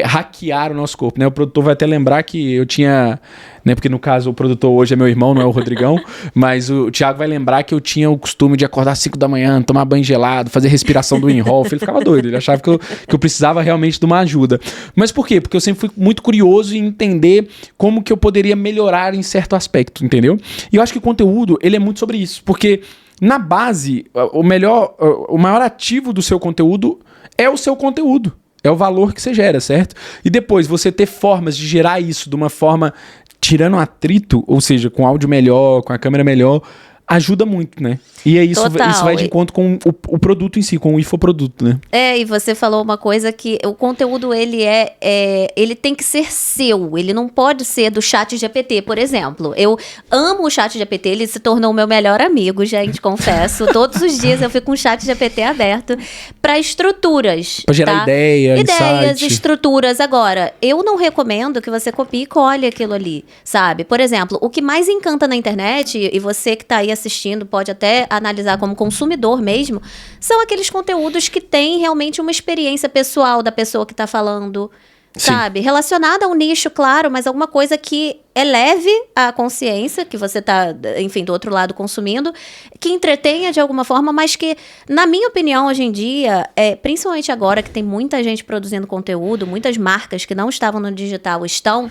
hackear o nosso corpo, né? O produtor vai até lembrar que eu tinha, né? Porque no caso o produtor hoje é meu irmão, não é o Rodrigão, mas o Thiago vai lembrar que eu tinha o costume de acordar às 5 da manhã, tomar banho gelado, fazer respiração do Wim Hof. Ele ficava doido, ele achava que eu precisava realmente de uma ajuda. Mas por quê? Porque eu sempre fui muito curioso em entender como que eu poderia melhorar em certo aspecto, entendeu? E eu acho que o conteúdo, ele é muito sobre isso, porque na base, o maior ativo do seu conteúdo é o seu conteúdo. É o valor que você gera, certo? E depois você ter formas de gerar isso de uma forma tirando atrito, ou seja, com áudio melhor, com a câmera melhor, ajuda muito, né? E é isso, isso vai de encontro com o produto em si, com o infoproduto, né? E você falou uma coisa que o conteúdo, ele tem que ser seu, ele não pode ser do ChatGPT, por exemplo. Eu amo o ChatGPT, ele se tornou o meu melhor amigo, gente, confesso. Todos os dias eu fico com o ChatGPT aberto para estruturas. Para gerar ideias, estruturas. Agora, eu não recomendo que você copie e colhe aquilo ali, sabe? Por exemplo, o que mais encanta na internet, e você que tá aí assistindo pode até analisar como consumidor mesmo, são aqueles conteúdos que têm realmente uma experiência pessoal da pessoa que está falando, sabe? Relacionada a um nicho, claro, mas alguma coisa que eleve a consciência, que você está, enfim, do outro lado consumindo, que entretenha de alguma forma, mas que, na minha opinião, hoje em dia, principalmente agora que tem muita gente produzindo conteúdo, muitas marcas que não estavam no digital estão,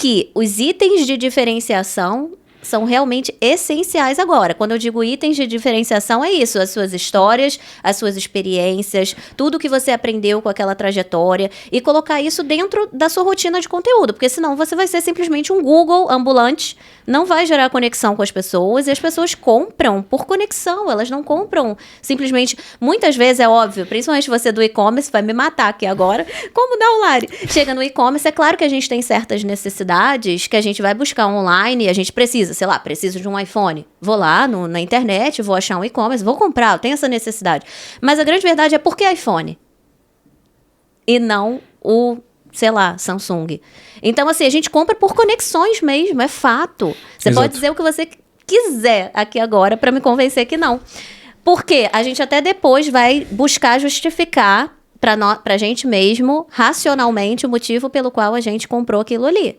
que os itens de diferenciação são realmente essenciais agora. Quando eu digo itens de diferenciação, é isso. As suas histórias, as suas experiências, tudo que você aprendeu com aquela trajetória e colocar isso dentro da sua rotina de conteúdo. Porque senão você vai ser simplesmente um Google ambulante, não vai gerar conexão com as pessoas e as pessoas compram por conexão. Elas não compram simplesmente... Muitas vezes é óbvio, principalmente você do e-commerce, vai me matar aqui agora. Como não, Lari? Chega no e-commerce, é claro que a gente tem certas necessidades que a gente vai buscar online e a gente precisa, sei lá, preciso de um iPhone. Vou lá na internet, vou achar um e-commerce, vou comprar, eu tenho essa necessidade. Mas a grande verdade é por que iPhone? E não sei lá, Samsung. Então, assim, a gente compra por conexões mesmo, é fato. Você pode dizer o que você quiser aqui agora para me convencer que não. Porque a gente até depois vai buscar justificar pra gente mesmo, racionalmente, o motivo pelo qual a gente comprou aquilo ali.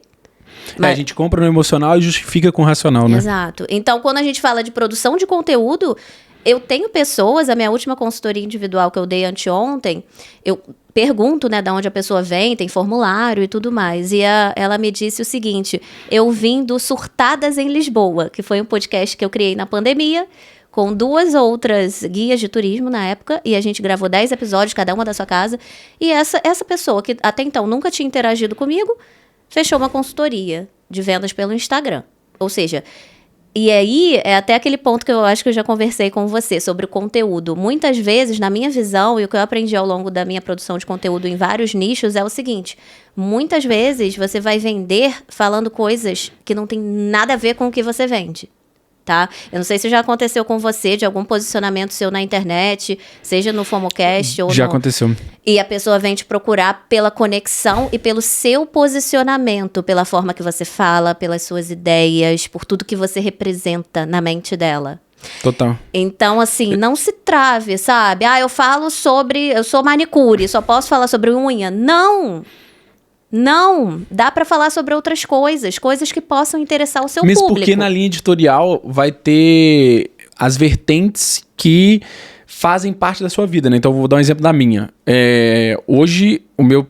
A gente compra no emocional e justifica com o racional, né? Exato. Então, quando a gente fala de produção de conteúdo, eu tenho pessoas, a minha última consultoria individual que eu dei anteontem, eu pergunto, né, de onde a pessoa vem, tem formulário e tudo mais. E ela me disse o seguinte: eu vim do Surtadas em Lisboa, que foi um podcast que eu criei na pandemia, com 2 outras guias de turismo na época, e a gente gravou 10 episódios, cada uma da sua casa. E essa pessoa, que até então nunca tinha interagido comigo, fechou uma consultoria de vendas pelo Instagram. Ou seja, e aí é até aquele ponto que eu acho que eu já conversei com você sobre o conteúdo. Muitas vezes, na minha visão, e o que eu aprendi ao longo da minha produção de conteúdo em vários nichos, é o seguinte: muitas vezes você vai vender falando coisas que não tem nada a ver com o que você vende. Tá? Eu não sei se já aconteceu com você, de algum posicionamento seu na internet, seja no FOMOcast ou Já aconteceu. E a pessoa vem te procurar pela conexão e pelo seu posicionamento, pela forma que você fala, pelas suas ideias, por tudo que você representa na mente dela. Total. Então, assim, não se trave, sabe? Eu sou manicure, só posso falar sobre unha. Não, dá pra falar sobre outras coisas que possam interessar o seu Mesmo público. Porque na linha editorial vai ter as vertentes que fazem parte da sua vida, né? Então eu vou dar um exemplo da minha. Hoje,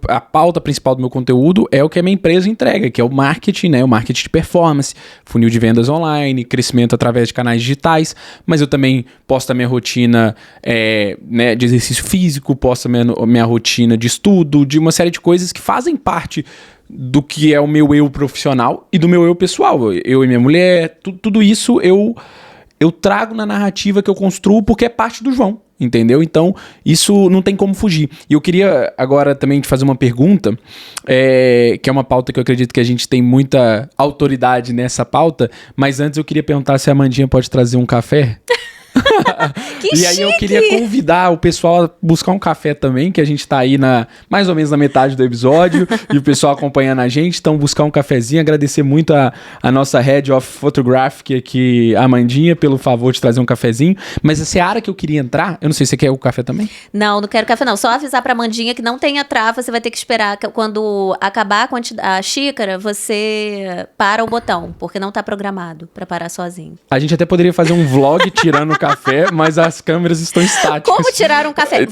a pauta principal do meu conteúdo é o que a minha empresa entrega, que é o marketing, né? O marketing de performance, funil de vendas online, crescimento através de canais digitais, mas eu também posto a minha rotina né, de exercício físico, posto a minha rotina de estudo, de uma série de coisas que fazem parte do que é o meu eu profissional e do meu eu pessoal. Eu e minha mulher, tudo isso eu trago na narrativa que eu construo porque é parte do João, entendeu? Então, isso não tem como fugir. E eu queria agora também te fazer uma pergunta, que é uma pauta que eu acredito que a gente tem muita autoridade nessa pauta, mas antes eu queria perguntar se a Amandinha pode trazer um café. Que e aí eu queria convidar o pessoal a buscar um café também, que a gente tá aí mais ou menos na metade do episódio e o pessoal acompanhando a gente, então buscar um cafezinho, agradecer muito a nossa Head of Photographic aqui, a Amandinha, pelo favor de trazer um cafezinho, mas a seara que eu queria entrar, eu não sei se você quer o café também? Não quero café não, só avisar pra Amandinha que não tenha trava, você vai ter que esperar quando acabar a xícara, você para o botão, porque não tá programado pra parar sozinho. A gente até poderia fazer um vlog tirando o café, mas as câmeras estão estáticas. Como tirar um café?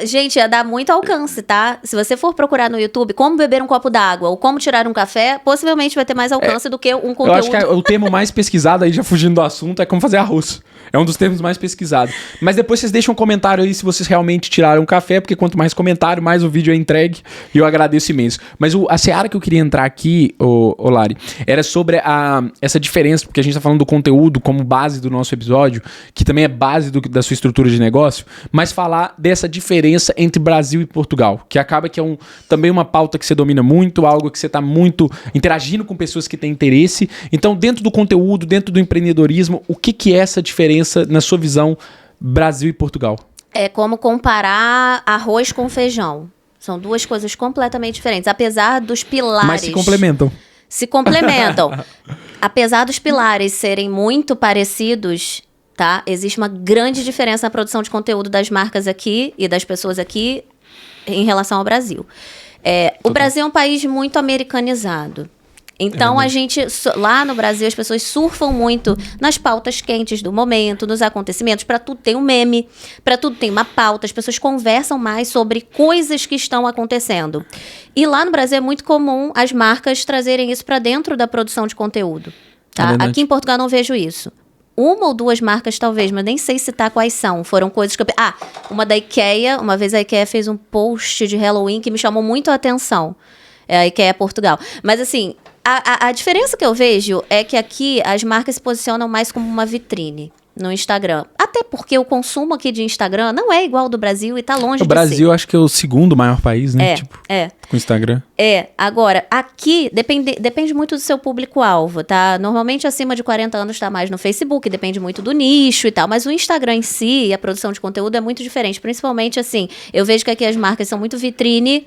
Gente, ia dar muito alcance, tá? Se você for procurar no YouTube como beber um copo d'água ou como tirar um café, possivelmente vai ter mais alcance do que um conteúdo. Eu acho que o termo mais pesquisado, aí já fugindo do assunto, é como fazer arroz. É um dos termos mais pesquisados. Mas depois vocês deixam um comentário aí se vocês realmente tiraram um café, porque quanto mais comentário, mais o vídeo é entregue. E eu agradeço imenso. Mas a seara que eu queria entrar aqui, Lari, era sobre essa diferença, porque a gente tá falando do conteúdo como base do nosso episódio, que também é base da sua estrutura de negócio, mas falar dessa diferença entre Brasil e Portugal, que acaba que é também uma pauta que você domina muito, algo que você tá muito interagindo com pessoas que têm interesse. Então, dentro do conteúdo, dentro do empreendedorismo, o que é essa diferença, na sua visão, Brasil e Portugal? É como comparar arroz com feijão. São duas coisas completamente diferentes, apesar dos pilares... Mas se complementam. Se complementam. Apesar dos pilares serem muito parecidos, tá? Existe uma grande diferença na produção de conteúdo das marcas aqui e das pessoas aqui em relação ao Brasil. O Brasil é um país muito americanizado. Então, a gente, lá no Brasil, as pessoas surfam muito nas pautas quentes do momento, nos acontecimentos. Para tudo tem um meme, para tudo tem uma pauta. As pessoas conversam mais sobre coisas que estão acontecendo. E lá no Brasil é muito comum as marcas trazerem isso para dentro da produção de conteúdo. Tá? Aqui em Portugal não vejo isso. Uma ou duas marcas talvez, mas nem sei citar quais são. Foram coisas que uma da IKEA. Uma vez a IKEA fez um post de Halloween que me chamou muito a atenção. A IKEA Portugal. Mas assim... A diferença que eu vejo é que aqui as marcas se posicionam mais como uma vitrine no Instagram. Até porque o consumo aqui de Instagram não é igual ao do Brasil e tá longe de ser. O Brasil acho que é o segundo maior país, né? Com o Instagram. Agora, aqui depende muito do seu público-alvo, tá? Normalmente acima de 40 anos tá mais no Facebook, depende muito do nicho e tal. Mas o Instagram em si e a produção de conteúdo é muito diferente. Principalmente assim, eu vejo que aqui as marcas são muito vitrine,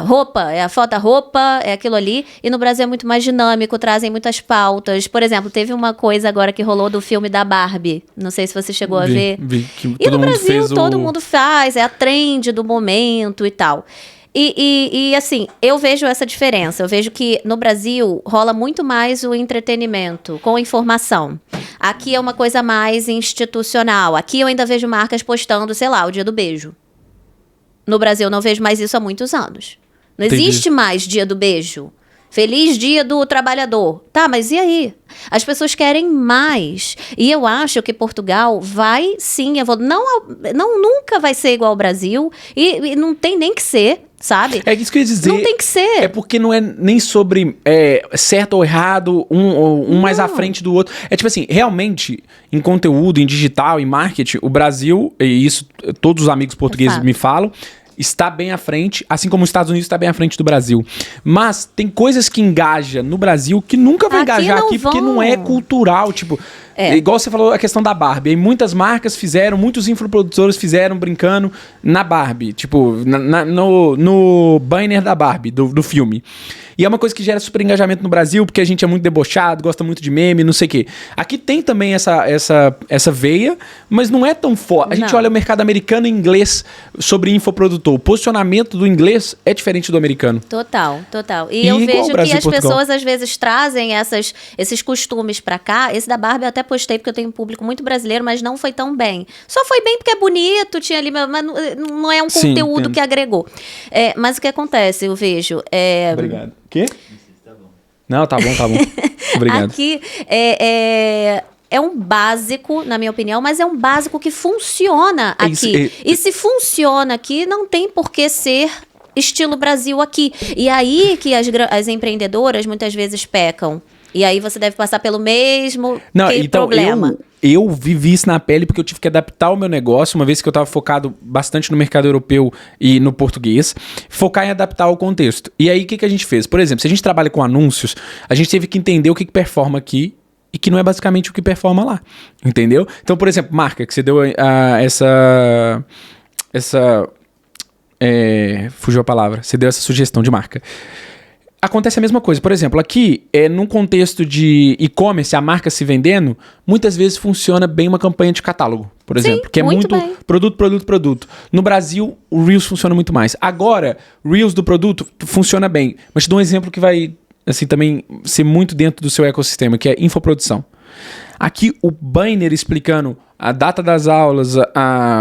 roupa, é a foto da roupa, é aquilo ali. E no Brasil é muito mais dinâmico, trazem muitas pautas. Por exemplo, teve uma coisa agora que rolou do filme da Barbie. Não sei se você chegou a ver. Vi, que E no Brasil todo mundo faz, é a trend do momento e tal. E assim, eu vejo essa diferença. Eu vejo que no Brasil rola muito mais o entretenimento com informação. Aqui é uma coisa mais institucional. Aqui eu ainda vejo marcas postando, sei lá, o dia do beijo. No Brasil eu não vejo mais isso há muitos anos. Não existe mais dia do beijo. Feliz dia do trabalhador. Tá, mas e aí? As pessoas querem mais. E eu acho que Portugal vai sim evoluir. Não, nunca vai ser igual ao Brasil. E não tem nem que ser, sabe? É isso que eu ia dizer. Não tem que ser. É porque não é nem sobre certo ou errado, um mais à frente do outro. É tipo assim, realmente, em conteúdo, em digital, em marketing, o Brasil, e isso todos os amigos portugueses me falam, está bem à frente, assim como os Estados Unidos está bem à frente do Brasil. Mas tem coisas que engajam no Brasil que nunca vai engajar aqui, porque não é cultural. Tipo, igual você falou a questão da Barbie. Aí muitas marcas fizeram, muitos infoprodutores fizeram brincando na Barbie. Tipo, no banner da Barbie, do filme. E é uma coisa que gera super engajamento no Brasil, porque a gente é muito debochado, gosta muito de meme, não sei o quê. Aqui tem também essa veia, mas não é tão forte. A gente olha o mercado americano e inglês sobre infoprodutor. O posicionamento do inglês é diferente do americano. Total. E eu vejo que as pessoas às vezes trazem esses costumes pra cá. Esse da Barbie eu até postei porque eu tenho um público muito brasileiro, mas não foi tão bem. Só foi bem porque é bonito, tinha ali, mas não é um conteúdo que agregou. Mas o que acontece, eu vejo... Obrigado. Quê? Não, tá bom. Obrigado. Aqui é um básico, na minha opinião, mas é um básico que funciona aqui. E se funciona aqui, não tem por que ser estilo Brasil aqui. E aí que as empreendedoras muitas vezes pecam. E aí você deve passar pelo mesmo problema. Eu vivi isso na pele porque eu tive que adaptar o meu negócio, uma vez que eu estava focado bastante no mercado europeu e no português, focar em adaptar ao contexto. E aí, o que a gente fez? Por exemplo, se a gente trabalha com anúncios, a gente teve que entender o que performa aqui e que não é basicamente o que performa lá, entendeu? Então, por exemplo, marca, que você deu fugiu a palavra. Você deu essa sugestão de marca. Acontece a mesma coisa. Por exemplo, aqui, num contexto de e-commerce, a marca se vendendo, muitas vezes funciona bem uma campanha de catálogo, por exemplo. Que é muito bem. Produto. No Brasil, o Reels funciona muito mais. Agora, Reels do produto funciona bem. Mas te dou um exemplo que vai, assim, também ser muito dentro do seu ecossistema, que é infoprodução. Aqui, o banner explicando a data das aulas,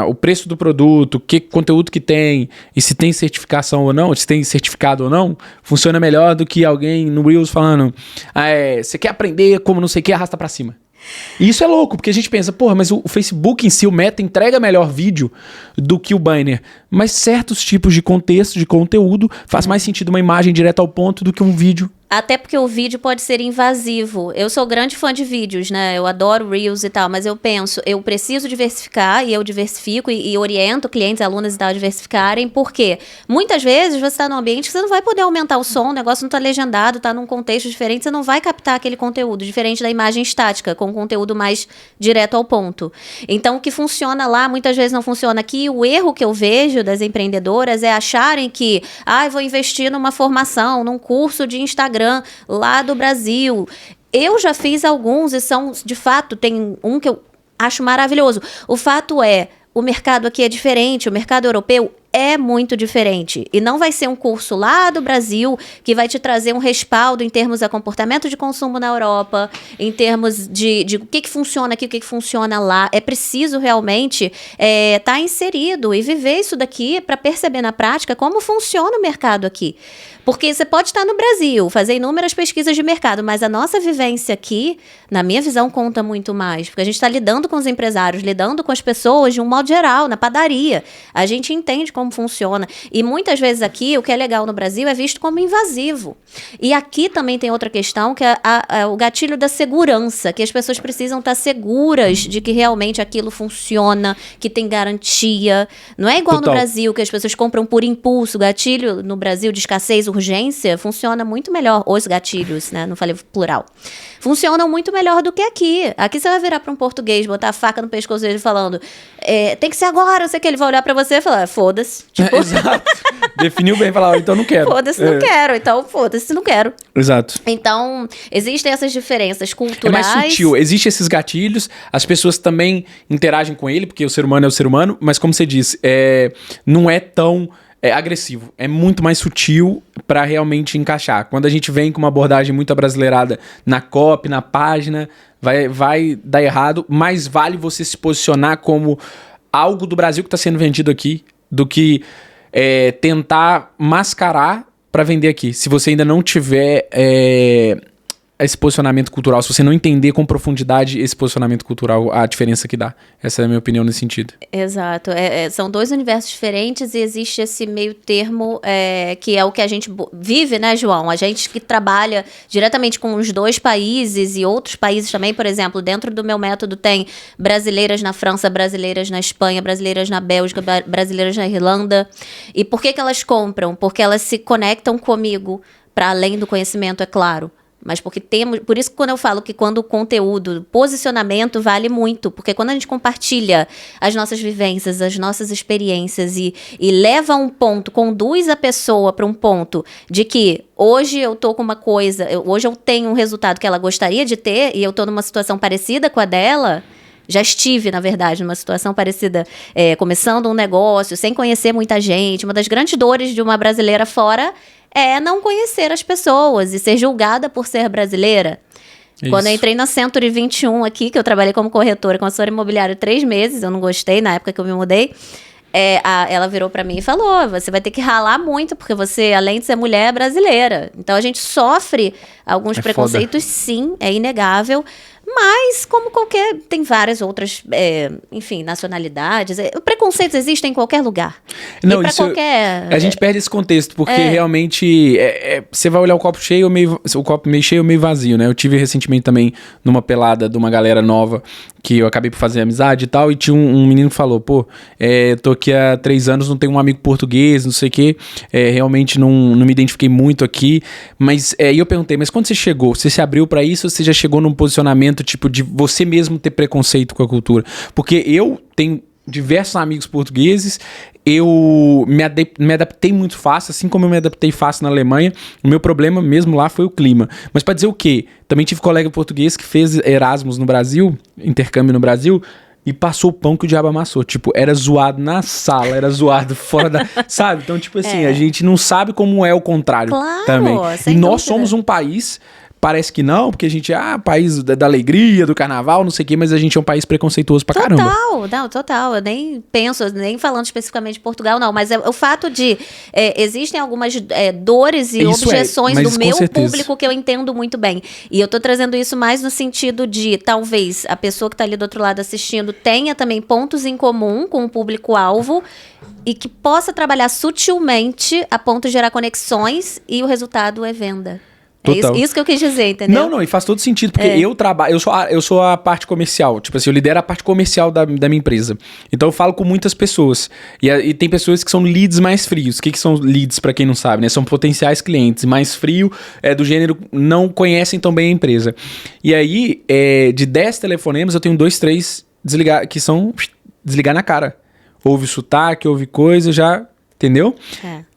o preço do produto, que conteúdo que tem, e se tem certificação ou não, se tem certificado ou não, funciona melhor do que alguém no Reels falando você quer aprender como não sei o que, arrasta pra cima. E isso é louco, porque a gente pensa, porra, mas o Facebook em si, o Meta, entrega melhor vídeo do que o banner. Mas certos tipos de contexto, de conteúdo, faz mais sentido uma imagem direta ao ponto do que um vídeo. Até porque o vídeo pode ser invasivo. Eu sou grande fã de vídeos, né? Eu adoro Reels e tal, mas eu penso, eu preciso diversificar e eu diversifico e oriento clientes, alunos e tal a diversificarem, porque muitas vezes você está num ambiente que você não vai poder aumentar o som, o negócio não está legendado, está num contexto diferente, você não vai captar aquele conteúdo, diferente da imagem estática, com conteúdo mais direto ao ponto. Então, o que funciona lá, muitas vezes não funciona aqui. O erro que eu vejo das empreendedoras é acharem que, eu vou investir numa formação, num curso de Instagram lá do Brasil. Eu já fiz alguns e são, de fato, tem um que eu acho maravilhoso. O fato é, o mercado aqui é diferente, o mercado europeu é muito diferente. E não vai ser um curso lá do Brasil que vai te trazer um respaldo em termos de comportamento de consumo na Europa, em termos de o que funciona aqui, o que funciona lá. É preciso realmente estar inserido e viver isso daqui para perceber na prática como funciona o mercado aqui. Porque você pode estar no Brasil, fazer inúmeras pesquisas de mercado, mas a nossa vivência aqui, na minha visão, conta muito mais. Porque a gente está lidando com os empresários, lidando com as pessoas de um modo geral, na padaria. A gente entende como funciona. E muitas vezes aqui, o que é legal no Brasil é visto como invasivo. E aqui também tem outra questão, que é o gatilho da segurança, que as pessoas precisam estar seguras de que realmente aquilo funciona, que tem garantia. Não é igual no Brasil, que as pessoas compram por impulso. O gatilho no Brasil de escassez, urgência, funciona muito melhor. Os gatilhos, né? Não falei plural. Funcionam muito melhor do que aqui. Aqui você vai virar para um português, botar a faca no pescoço dele falando tem que ser agora, não sei o que. Ele vai olhar para você e falar, foda-se. foda-se. Tipo, Exato. Definiu bem, falar, então não quero. Foda-se, não quero. Então, foda-se, não quero. Exato. Então, existem essas diferenças culturais. É mais sutil. Existem esses gatilhos, as pessoas também interagem com ele, porque o ser humano é o ser humano, mas como você disse, não é tão agressivo. É muito mais sutil para realmente encaixar. Quando a gente vem com uma abordagem muito abrasileirada na copy, na página, vai dar errado, mas vale você se posicionar como algo do Brasil que está sendo vendido aqui, do que tentar mascarar para vender aqui. Se você ainda não tiver esse posicionamento cultural, se você não entender com profundidade esse posicionamento cultural, a diferença que dá. Essa é a minha opinião nesse sentido. Exato. São dois universos diferentes e existe esse meio termo que é o que a gente vive, né, João? A gente que trabalha diretamente com os dois países e outros países também, por exemplo, dentro do meu método tem brasileiras na França, brasileiras na Espanha, brasileiras na Bélgica, brasileiras na Irlanda. E por que elas compram? Porque elas se conectam comigo, para além do conhecimento, é claro. Mas por isso que quando eu falo que quando o conteúdo, posicionamento vale muito, porque quando a gente compartilha as nossas vivências, as nossas experiências e leva a um ponto, conduz a pessoa para um ponto de que hoje eu tô com uma coisa, hoje eu tenho um resultado que ela gostaria de ter e eu tô numa situação parecida com a dela. Já estive, na verdade, numa situação parecida, começando um negócio, sem conhecer muita gente. Uma das grandes dores de uma brasileira fora é não conhecer as pessoas e ser julgada por ser brasileira. Isso. Quando eu entrei na Century 21 aqui, que eu trabalhei como corretora, consultora imobiliária 3 meses, eu não gostei na época que eu me mudei, ela virou pra mim e falou, você vai ter que ralar muito, porque você, além de ser mulher, é brasileira. Então a gente sofre alguns preconceitos, foda. Sim, é inegável. Mas, como tem várias outras, nacionalidades. Preconceitos existem em qualquer lugar. Não, isso, a gente perde esse contexto, porque realmente você vai olhar o copo meio cheio ou meio vazio, né? Eu tive recentemente também numa pelada de uma galera nova, que eu acabei por fazer amizade e tal, e tinha um menino que falou, tô aqui há 3 anos, não tenho um amigo português, não sei o quê, realmente não me identifiquei muito aqui, mas, e eu perguntei, mas quando você chegou, você se abriu pra isso ou você já chegou num posicionamento tipo de você mesmo ter preconceito com a cultura? Porque eu tenho diversos amigos portugueses, eu me adaptei muito fácil, assim como eu me adaptei fácil na Alemanha. O meu problema mesmo lá foi o clima. Mas pra dizer o quê? Também tive colega português que fez Erasmus no Brasil, intercâmbio no Brasil, e passou o pão que o diabo amassou. Tipo, era zoado na sala, era zoado fora da... Sabe? Então, tipo assim, a gente não sabe como é o contrário. Claro, também. Sem e nós dúvida. somos um país... Parece que não, porque a gente país da alegria, do carnaval, não sei o quê, mas a gente é um país preconceituoso pra caramba. Total. Eu nem penso, nem falando especificamente de Portugal, não. Mas o fato de existem algumas dores e objeções do meu público que eu entendo muito bem. E eu tô trazendo isso mais no sentido de, talvez, a pessoa que tá ali do outro lado assistindo tenha também pontos em comum com o público-alvo e que possa trabalhar sutilmente a ponto de gerar conexões e o resultado é venda. Total. É isso que eu quis dizer, entendeu? Não, e faz todo sentido, porque eu sou a parte comercial, tipo assim, eu lidero a parte comercial da minha empresa. Então eu falo com muitas pessoas, e tem pessoas que são leads mais frios. O que são leads, pra quem não sabe, né? São potenciais clientes. Mais frio do gênero, não conhecem tão bem a empresa. E aí, de 10 telefonemas, eu tenho 2, 3 que são desligar na cara. Ouve sotaque, ouve coisa, já... Entendeu?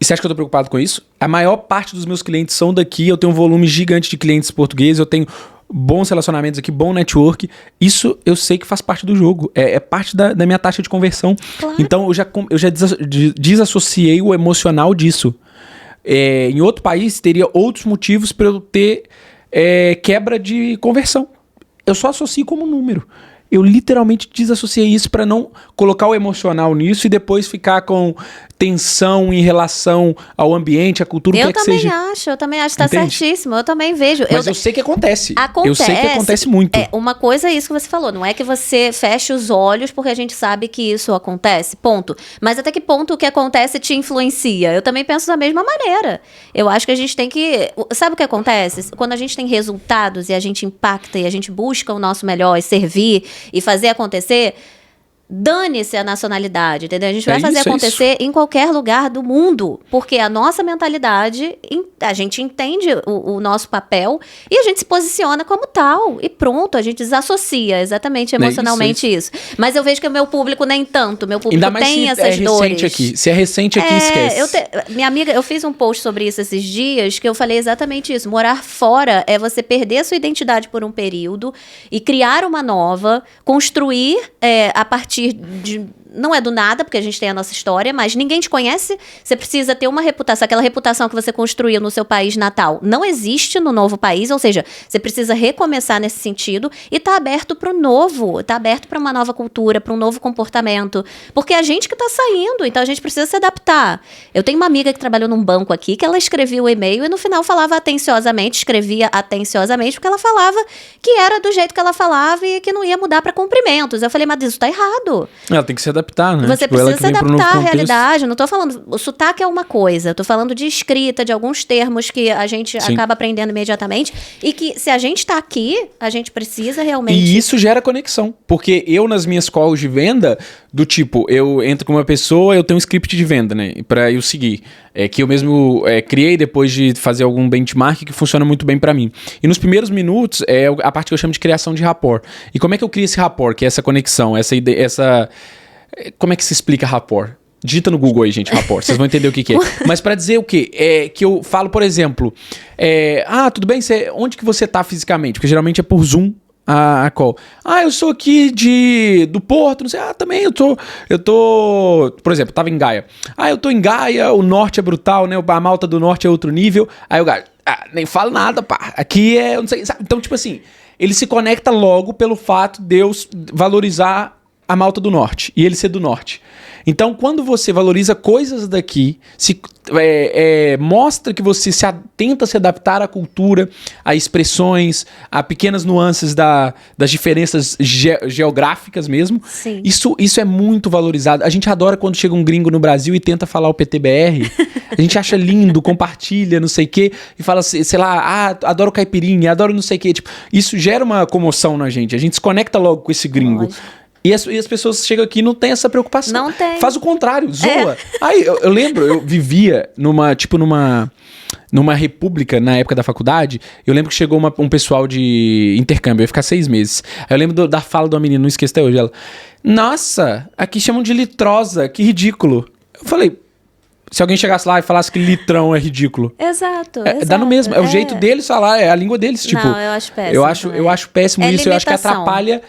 E você acha que eu tô preocupado com isso? A maior parte dos meus clientes são daqui, eu tenho um volume gigante de clientes portugueses, eu tenho bons relacionamentos aqui, bom network. Isso eu sei que faz parte do jogo, é parte da minha taxa de conversão. Claro. Então eu já desassociei o emocional disso. Em outro país teria outros motivos para eu ter quebra de conversão. Eu só associo como número. Eu literalmente desassociei isso para não colocar o emocional nisso e depois ficar com tensão em relação ao ambiente, à cultura, o que é que seja. Eu também acho, tá certíssimo, eu também vejo. Mas eu sei que acontece. Eu sei que acontece muito. Uma coisa é isso que você falou, não é que você feche os olhos porque a gente sabe que isso acontece, ponto. Mas até que ponto o que acontece te influencia? Eu também penso da mesma maneira. Eu acho que a gente tem que... Sabe o que acontece? Quando a gente tem resultados e a gente impacta e a gente busca o nosso melhor e servir e fazer acontecer... dane-se a nacionalidade, entendeu? A gente vai fazer isso, acontecer em qualquer lugar do mundo, porque a nossa mentalidade, a gente entende o nosso papel e a gente se posiciona como tal, e pronto, a gente desassocia exatamente emocionalmente isso. Mas eu vejo que o meu público nem tanto, meu público tem essas dores. Aqui. Se é recente aqui, esquece. Minha amiga, eu fiz um post sobre isso esses dias, que eu falei exatamente isso. Morar fora é você perder a sua identidade por um período e criar uma nova, construir a partir de... Não é do nada, porque a gente tem a nossa história, mas ninguém te conhece, você precisa ter uma reputação, aquela reputação que você construiu no seu país natal não existe no novo país, ou seja, você precisa recomeçar nesse sentido e tá aberto pro novo, tá aberto para uma nova cultura, para um novo comportamento, porque é a gente que tá saindo, então a gente precisa se adaptar. Eu tenho uma amiga que trabalhou num banco aqui, que ela escrevia o e-mail e no final falava escrevia atenciosamente, porque ela falava que era do jeito que ela falava e que não ia mudar para cumprimentos. Eu falei, mas isso tá errado. Ela tem que se adaptar, né? Você precisa se adaptar à realidade. Eu não tô falando... O sotaque é uma coisa. Eu tô falando de escrita, de alguns termos que a gente acaba aprendendo imediatamente. E que, se a gente tá aqui, a gente precisa realmente... E isso gera conexão. Porque eu, nas minhas calls de venda, do tipo, eu entro com uma pessoa, eu tenho um script de venda, né? Pra eu seguir. Que eu mesmo criei depois de fazer algum benchmark que funciona muito bem pra mim. E nos primeiros minutos, é a parte que eu chamo de criação de rapport. E como é que eu crio esse rapport? Que é essa conexão, essa como é que se explica rapport? Digita no Google aí, gente, rapport. Vocês vão entender o que é. Mas pra dizer o quê? Que eu falo, por exemplo... tudo bem? Onde que você tá fisicamente? Porque geralmente é por Zoom a call. Eu sou aqui do Porto, não sei. Também eu tô... Por exemplo, eu tava em Gaia. Eu tô em Gaia, o norte é brutal, né? A Malta do Norte é outro nível. Aí o Gaia... nem falo nada, pá. Aqui eu não sei... Sabe? Então, tipo assim... Ele se conecta logo pelo fato de eu valorizar a Malta do Norte e ele ser do Norte. Então, quando você valoriza coisas daqui, mostra que você tenta se adaptar à cultura, a expressões, a pequenas nuances das diferenças geográficas mesmo. Sim. Isso é muito valorizado. A gente adora quando chega um gringo no Brasil e tenta falar o PTBR. A gente acha lindo, compartilha, não sei o quê, e fala, sei lá, adoro caipirinha, adoro não sei o quê. Tipo, isso gera uma comoção na gente. A gente se conecta logo com esse gringo. Lógico. E as pessoas chegam aqui e não tem essa preocupação. Não tem. Faz o contrário, zoa. Aí eu lembro, eu vivia numa república na época da faculdade. Eu lembro que chegou um pessoal de intercâmbio, eu ia ficar 6 meses. Aí eu lembro da fala de uma menina, não esqueço até hoje, ela... Nossa, aqui chamam de litrosa, que ridículo. Eu falei... Se alguém chegasse lá e falasse que litrão é ridículo. Exato. Dá no mesmo. É o jeito deles falar, é a língua deles. Tipo, não, eu acho péssimo. Eu acho péssimo isso. Eu acho que atrapalha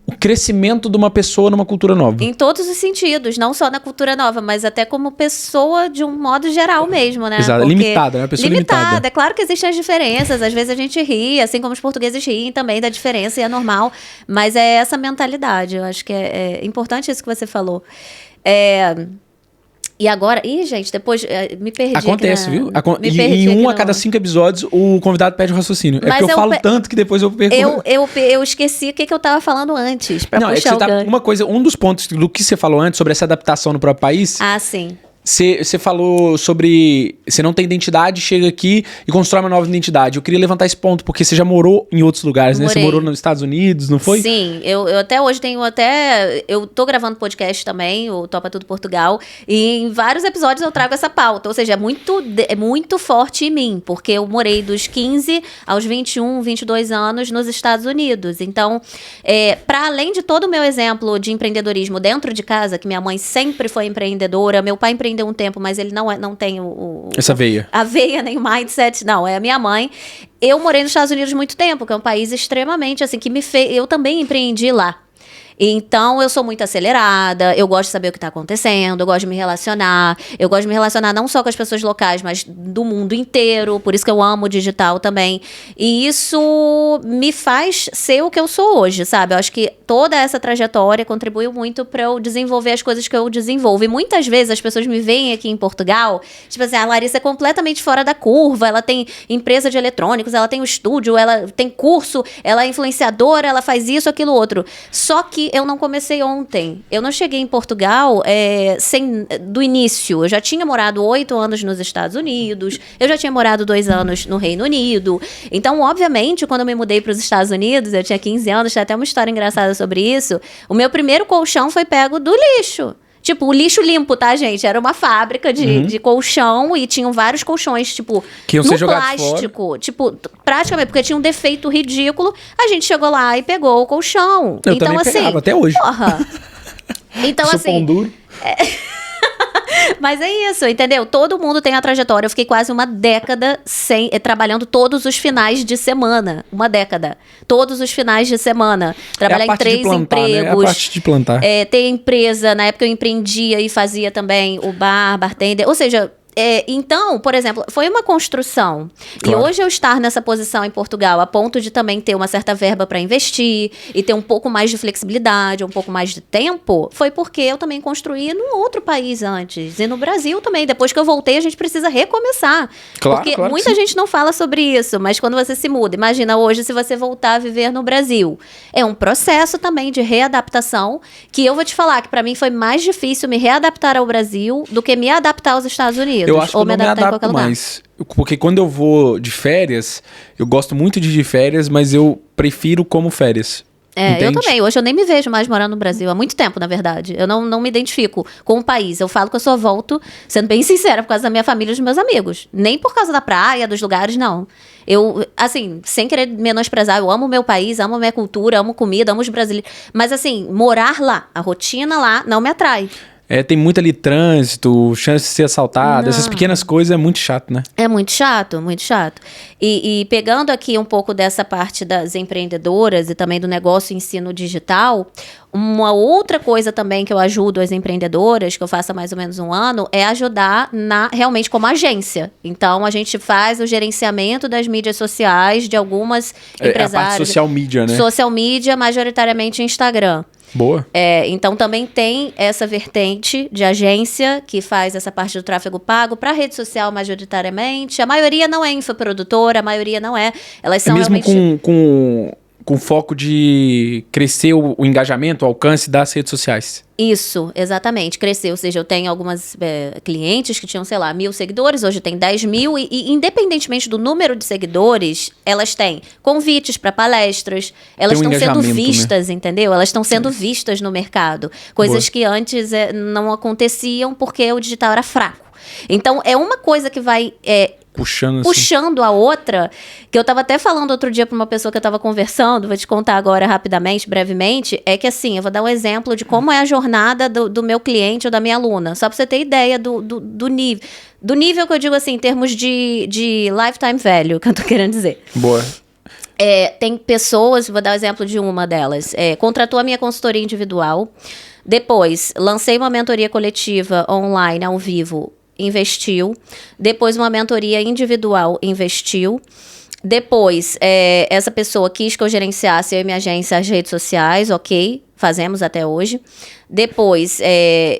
o crescimento de uma pessoa numa cultura nova. Em todos os sentidos, não só na cultura nova, mas até como pessoa de um modo geral mesmo, né? Exato, limitada, né? Pessoa limitada. É claro que existem as diferenças, às vezes a gente ri, assim como os portugueses riem também da diferença, e é normal, mas é essa mentalidade, eu acho que é importante isso que você falou. E agora... gente, depois me perdi. Acontece, viu? Em a cada 5 episódios, o convidado pede o raciocínio. Mas porque eu falo tanto que depois eu perco... Eu esqueci o que eu tava falando antes, pra puxar o gancho. Um dos pontos do que você falou antes, sobre essa adaptação no próprio país... Sim. Você falou sobre... Você não tem identidade, chega aqui e constrói uma nova identidade. Eu queria levantar esse ponto, porque você já morou em outros lugares, né? Você morou nos Estados Unidos, não foi? Sim, eu até hoje tenho eu tô gravando podcast também, o Topa Tudo Portugal, e em vários episódios eu trago essa pauta. Ou seja, é muito forte em mim, porque eu morei dos 15 aos 21, 22 anos nos Estados Unidos. Então, para além de todo o meu exemplo de empreendedorismo dentro de casa, que minha mãe sempre foi empreendedora, meu pai empreendeu um tempo, mas ele não tem essa veia. A veia, nem o mindset, não, é a minha mãe. Eu morei nos Estados Unidos muito tempo, que é um país extremamente, assim, que me fez... Eu também empreendi lá. Então, eu sou muito acelerada, eu gosto de saber o que está acontecendo, eu gosto de me relacionar não só com as pessoas locais, mas do mundo inteiro, por isso que eu amo o digital também. E isso me faz ser o que eu sou hoje, sabe? Eu acho que toda essa trajetória contribuiu muito para eu desenvolver as coisas que eu desenvolvo. E muitas vezes as pessoas me veem aqui em Portugal, tipo assim, a Larissa é completamente fora da curva, ela tem empresa de eletrônicos, ela tem um estúdio, ela tem curso, ela é influenciadora, ela faz isso, aquilo, outro. Só que que eu não comecei ontem. Eu não cheguei em Portugal do início. Eu já tinha morado 8 anos nos Estados Unidos, eu já tinha morado 2 anos no Reino Unido. Então, obviamente, quando eu me mudei para os Estados Unidos, eu tinha 15 anos, tem até uma história engraçada sobre isso. O meu primeiro colchão foi pego do lixo. Tipo, o lixo limpo, tá, gente? Era uma fábrica de colchão e tinham vários colchões, tipo, que iam no ser plástico. Fora. Tipo, praticamente, porque tinha um defeito ridículo. A gente chegou lá e pegou o colchão. Eu então, também assim, pegava, até hoje. Porra. Então, Sou assim. pão duro. Mas é isso, entendeu? Todo mundo tem a trajetória. Eu fiquei quase uma década trabalhando todos os finais de semana. Uma década. Todos os finais de semana. Trabalhar em 3 empregos. Né? É a parte de plantar. Ter empresa. Na época eu empreendia e fazia também o bartender. Ou seja... então, por exemplo, foi uma construção. Claro. E hoje eu estar nessa posição em Portugal, a ponto de também ter uma certa verba para investir e ter um pouco mais de flexibilidade, um pouco mais de tempo, foi porque eu também construí num outro país antes. E no Brasil também. Depois que eu voltei, a gente precisa recomeçar. Claro, porque claro muita gente não fala sobre isso, mas quando você se muda, imagina hoje se você voltar a viver no Brasil. É um processo também de readaptação que eu vou te falar que para mim foi mais difícil me readaptar ao Brasil do que me adaptar aos Estados Unidos. Eu acho que eu não me adapto mais. Porque quando eu vou de férias, eu gosto muito de férias, mas eu prefiro como férias. Entende? Eu também. Hoje eu nem me vejo mais morando no Brasil. Há muito tempo, na verdade. Eu não me identifico com o país. Eu falo que eu só volto, sendo bem sincera, por causa da minha família e dos meus amigos. Nem por causa da praia, dos lugares, não. Eu, assim, sem querer menosprezar, eu amo o meu país, amo a minha cultura, amo comida, amo os brasileiros. Mas, assim, morar lá, a rotina lá, não me atrai. Tem muito ali trânsito, chance de ser assaltado, essas pequenas coisas é muito chato, né? É muito chato, muito chato. E pegando aqui um pouco dessa parte das empreendedoras e também do negócio ensino digital, uma outra coisa também que eu ajudo as empreendedoras, que eu faço há mais ou menos um ano, é ajudar realmente como agência. Então, a gente faz o gerenciamento das mídias sociais de algumas empresárias. A parte social media, né? Social media, majoritariamente Instagram. Boa. Então também tem essa vertente de agência que faz essa parte do tráfego pago para rede social majoritariamente. A maioria não é infoprodutora, a maioria não é. Elas são mesmo realmente... com foco de crescer o engajamento, o alcance das redes sociais. Isso, exatamente, crescer. Ou seja, eu tenho algumas clientes que tinham, sei lá, 1.000 seguidores, hoje tem 10.000 e independentemente do número de seguidores, elas têm convites para palestras, elas estão sendo vistas, né? Entendeu? Elas estão sendo vistas no mercado. Coisas que antes não aconteciam porque o digital era fraco. Então, é uma coisa que vai... puxando a outra, que eu estava até falando outro dia para uma pessoa que eu estava conversando, vou te contar agora rapidamente, brevemente, é que assim, eu vou dar um exemplo de como é a jornada do meu cliente ou da minha aluna, só para você ter ideia do nível. Do nível que eu digo assim, em termos de lifetime value, que eu tô querendo dizer. Boa. Tem pessoas, vou dar o exemplo de uma delas, contratou a minha consultoria individual, depois lancei uma mentoria coletiva online, ao vivo, investiu, depois uma mentoria individual, investiu, depois essa pessoa quis que eu gerenciasse, eu e minha agência, as redes sociais, ok, fazemos até hoje, depois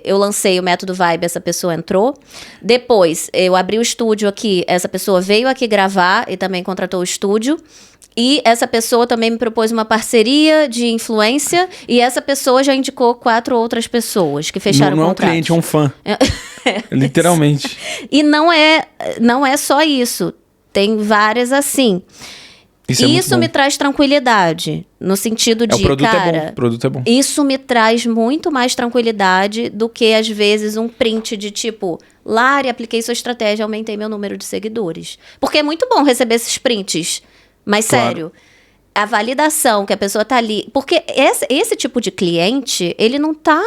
eu lancei o método Vibe, essa pessoa entrou, depois eu abri o estúdio aqui, essa pessoa veio aqui gravar e também contratou o estúdio, e essa pessoa também me propôs uma parceria de influência e essa pessoa já indicou 4 outras pessoas que fecharam contratos. Não é um cliente, é um fã. Literalmente. E não é só isso. Tem várias assim. Isso me traz tranquilidade. No sentido de, o produto é bom. Isso me traz muito mais tranquilidade do que, às vezes, um print de tipo... Lari, apliquei sua estratégia, aumentei meu número de seguidores. Porque é muito bom receber esses prints. Mas, claro, sério, a validação que a pessoa tá ali... Porque esse tipo de cliente, ele não tá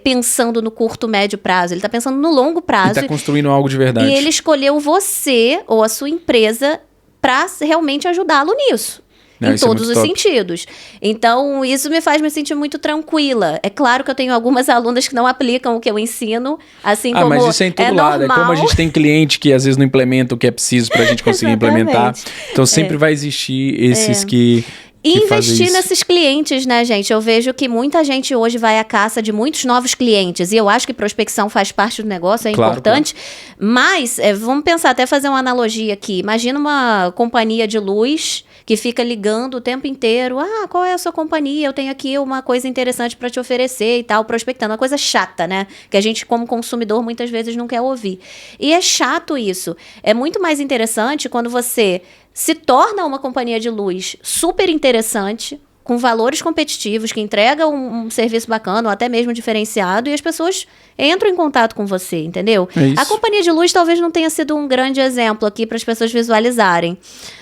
pensando no curto, médio prazo. Ele tá pensando no longo prazo. Ele tá construindo algo de verdade. E ele escolheu você ou a sua empresa para realmente ajudá-lo nisso. Em todos os sentidos. Então, isso me faz me sentir muito tranquila. É claro que eu tenho algumas alunas que não aplicam o que eu ensino, assim como mas isso é em todo lado. normal. É como a gente tem cliente que às vezes não implementa o que é preciso pra gente conseguir implementar. Então, sempre vai existir esses que E investir nesses clientes, né, gente? Eu vejo que muita gente hoje vai à caça de muitos novos clientes. E eu acho que prospecção faz parte do negócio, é importante. Claro. Mas, vamos pensar, até fazer uma analogia aqui. Imagina uma companhia de luz que fica ligando o tempo inteiro. Ah, qual é a sua companhia? Eu tenho aqui uma coisa interessante para te oferecer e tal. Prospectando. Uma coisa chata, né? Que a gente, como consumidor, muitas vezes não quer ouvir. E é chato isso. É muito mais interessante quando você se torna uma companhia de luz super interessante, com valores competitivos, que entrega um serviço bacana, ou até mesmo diferenciado, e as pessoas entram em contato com você, entendeu? A companhia de luz talvez não tenha sido um grande exemplo aqui para as pessoas visualizarem,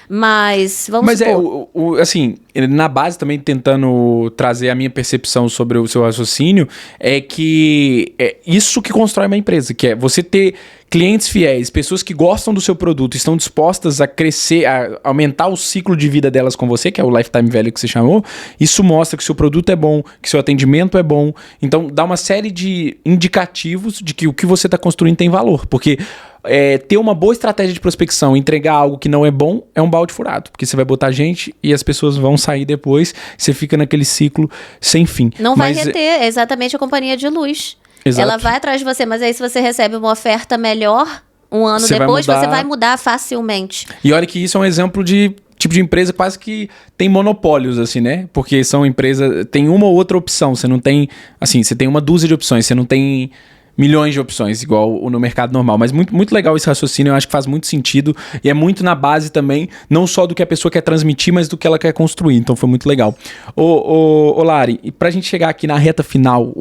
mas vamos supor... assim, na base também tentando trazer a minha percepção sobre o seu raciocínio, é que é isso que constrói uma empresa, que é você ter clientes fiéis, pessoas que gostam do seu produto, estão dispostas a crescer, a aumentar o ciclo de vida delas com você, que é o lifetime value que você chamou. Isso mostra que seu produto é bom, que seu atendimento é bom. Então, dá uma série de indicativos de que o que você está construindo tem valor. Porque ter uma boa estratégia de prospecção e entregar algo que não é bom é um balde furado. Porque você vai botar gente e as pessoas vão sair depois. Você fica naquele ciclo sem fim. Não vai reter, é exatamente a companhia de luz. Exato. Ela vai atrás de você, mas aí se você recebe uma oferta melhor, um ano depois, você vai mudar facilmente. E olha que isso é um exemplo de tipo de empresa quase que tem monopólios, assim, né? Porque são empresas... Tem uma ou outra opção. Você não tem... Assim, você tem uma dúzia de opções. Você não tem milhões de opções, igual no mercado normal. Mas muito, muito legal esse raciocínio. Eu acho que faz muito sentido. E é muito na base também, não só do que a pessoa quer transmitir, mas do que ela quer construir. Então foi muito legal. Ô Lari, e pra gente chegar aqui na reta final,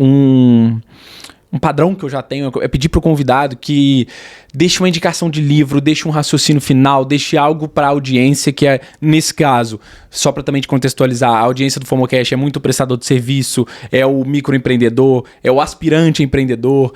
um padrão que eu já tenho é pedir pro convidado que deixe uma indicação de livro, deixe um raciocínio final, deixe algo para a audiência, que é, nesse caso, só para também te contextualizar, a audiência do FOMOcast é muito prestador de serviço, é o microempreendedor, é o aspirante empreendedor,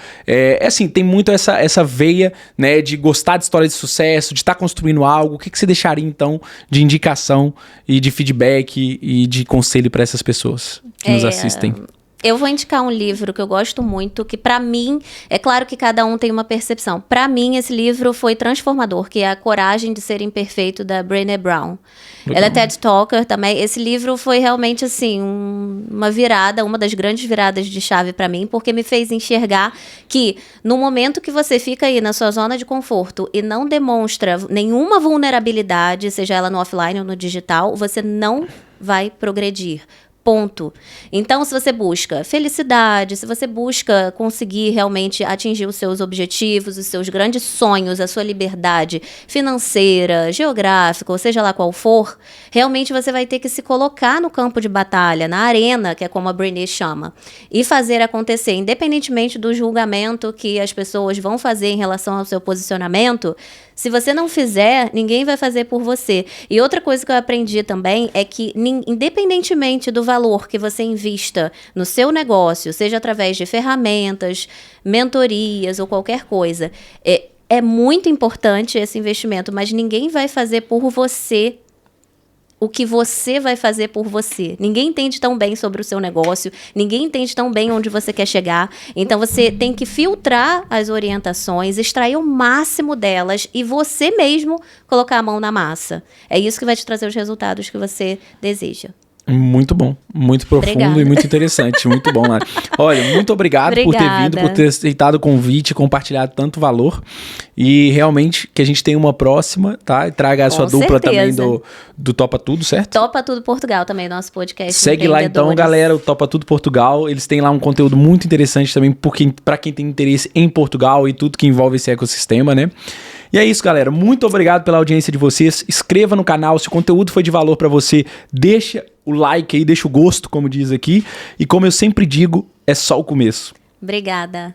assim, tem muito essa veia, né, de gostar de história de sucesso, de estar construindo algo. O que você deixaria, então, de indicação e de feedback e de conselho para essas pessoas que nos assistem? Eu vou indicar um livro que eu gosto muito, que pra mim, é claro que cada um tem uma percepção. Pra mim, esse livro foi transformador, que é A Coragem de Ser Imperfeito, da Brené Brown. Legal. Ela é TED Talker também. Esse livro foi realmente, assim, uma virada, uma das grandes viradas de chave pra mim, porque me fez enxergar que no momento que você fica aí na sua zona de conforto e não demonstra nenhuma vulnerabilidade, seja ela no offline ou no digital, você não vai progredir. Ponto. Então, se você busca felicidade, se você busca conseguir realmente atingir os seus objetivos, os seus grandes sonhos, a sua liberdade financeira, geográfica, ou seja lá qual for, realmente você vai ter que se colocar no campo de batalha, na arena, que é como a Brené chama, e fazer acontecer, independentemente do julgamento que as pessoas vão fazer em relação ao seu posicionamento. Se você não fizer, ninguém vai fazer por você. E outra coisa que eu aprendi também é que, independentemente do valor que você invista no seu negócio, seja através de ferramentas, mentorias ou qualquer coisa, é muito importante esse investimento, mas ninguém vai fazer por você o que você vai fazer por você. Ninguém entende tão bem sobre o seu negócio, ninguém entende tão bem onde você quer chegar. Então, você tem que filtrar as orientações, extrair o máximo delas e você mesmo colocar a mão na massa. É isso que vai te trazer os resultados que você deseja. Muito bom, muito profundo. Obrigada. E muito interessante, muito bom, Lari. Olha, muito obrigado por ter vindo, por ter aceitado o convite, compartilhado tanto valor, e realmente que a gente tenha uma próxima, tá? E traga a sua dupla também do Topa Tudo, certo? Topa Tudo Portugal também, nosso podcast. Segue lá então, galera, o Topa Tudo Portugal, eles têm lá um conteúdo muito interessante também para quem tem interesse em Portugal e tudo que envolve esse ecossistema, né? E é isso, galera. Muito obrigado pela audiência de vocês. Inscreva no canal. Se o conteúdo foi de valor para você, deixa o like aí, deixa o gosto, como diz aqui. E como eu sempre digo, é só o começo. Obrigada.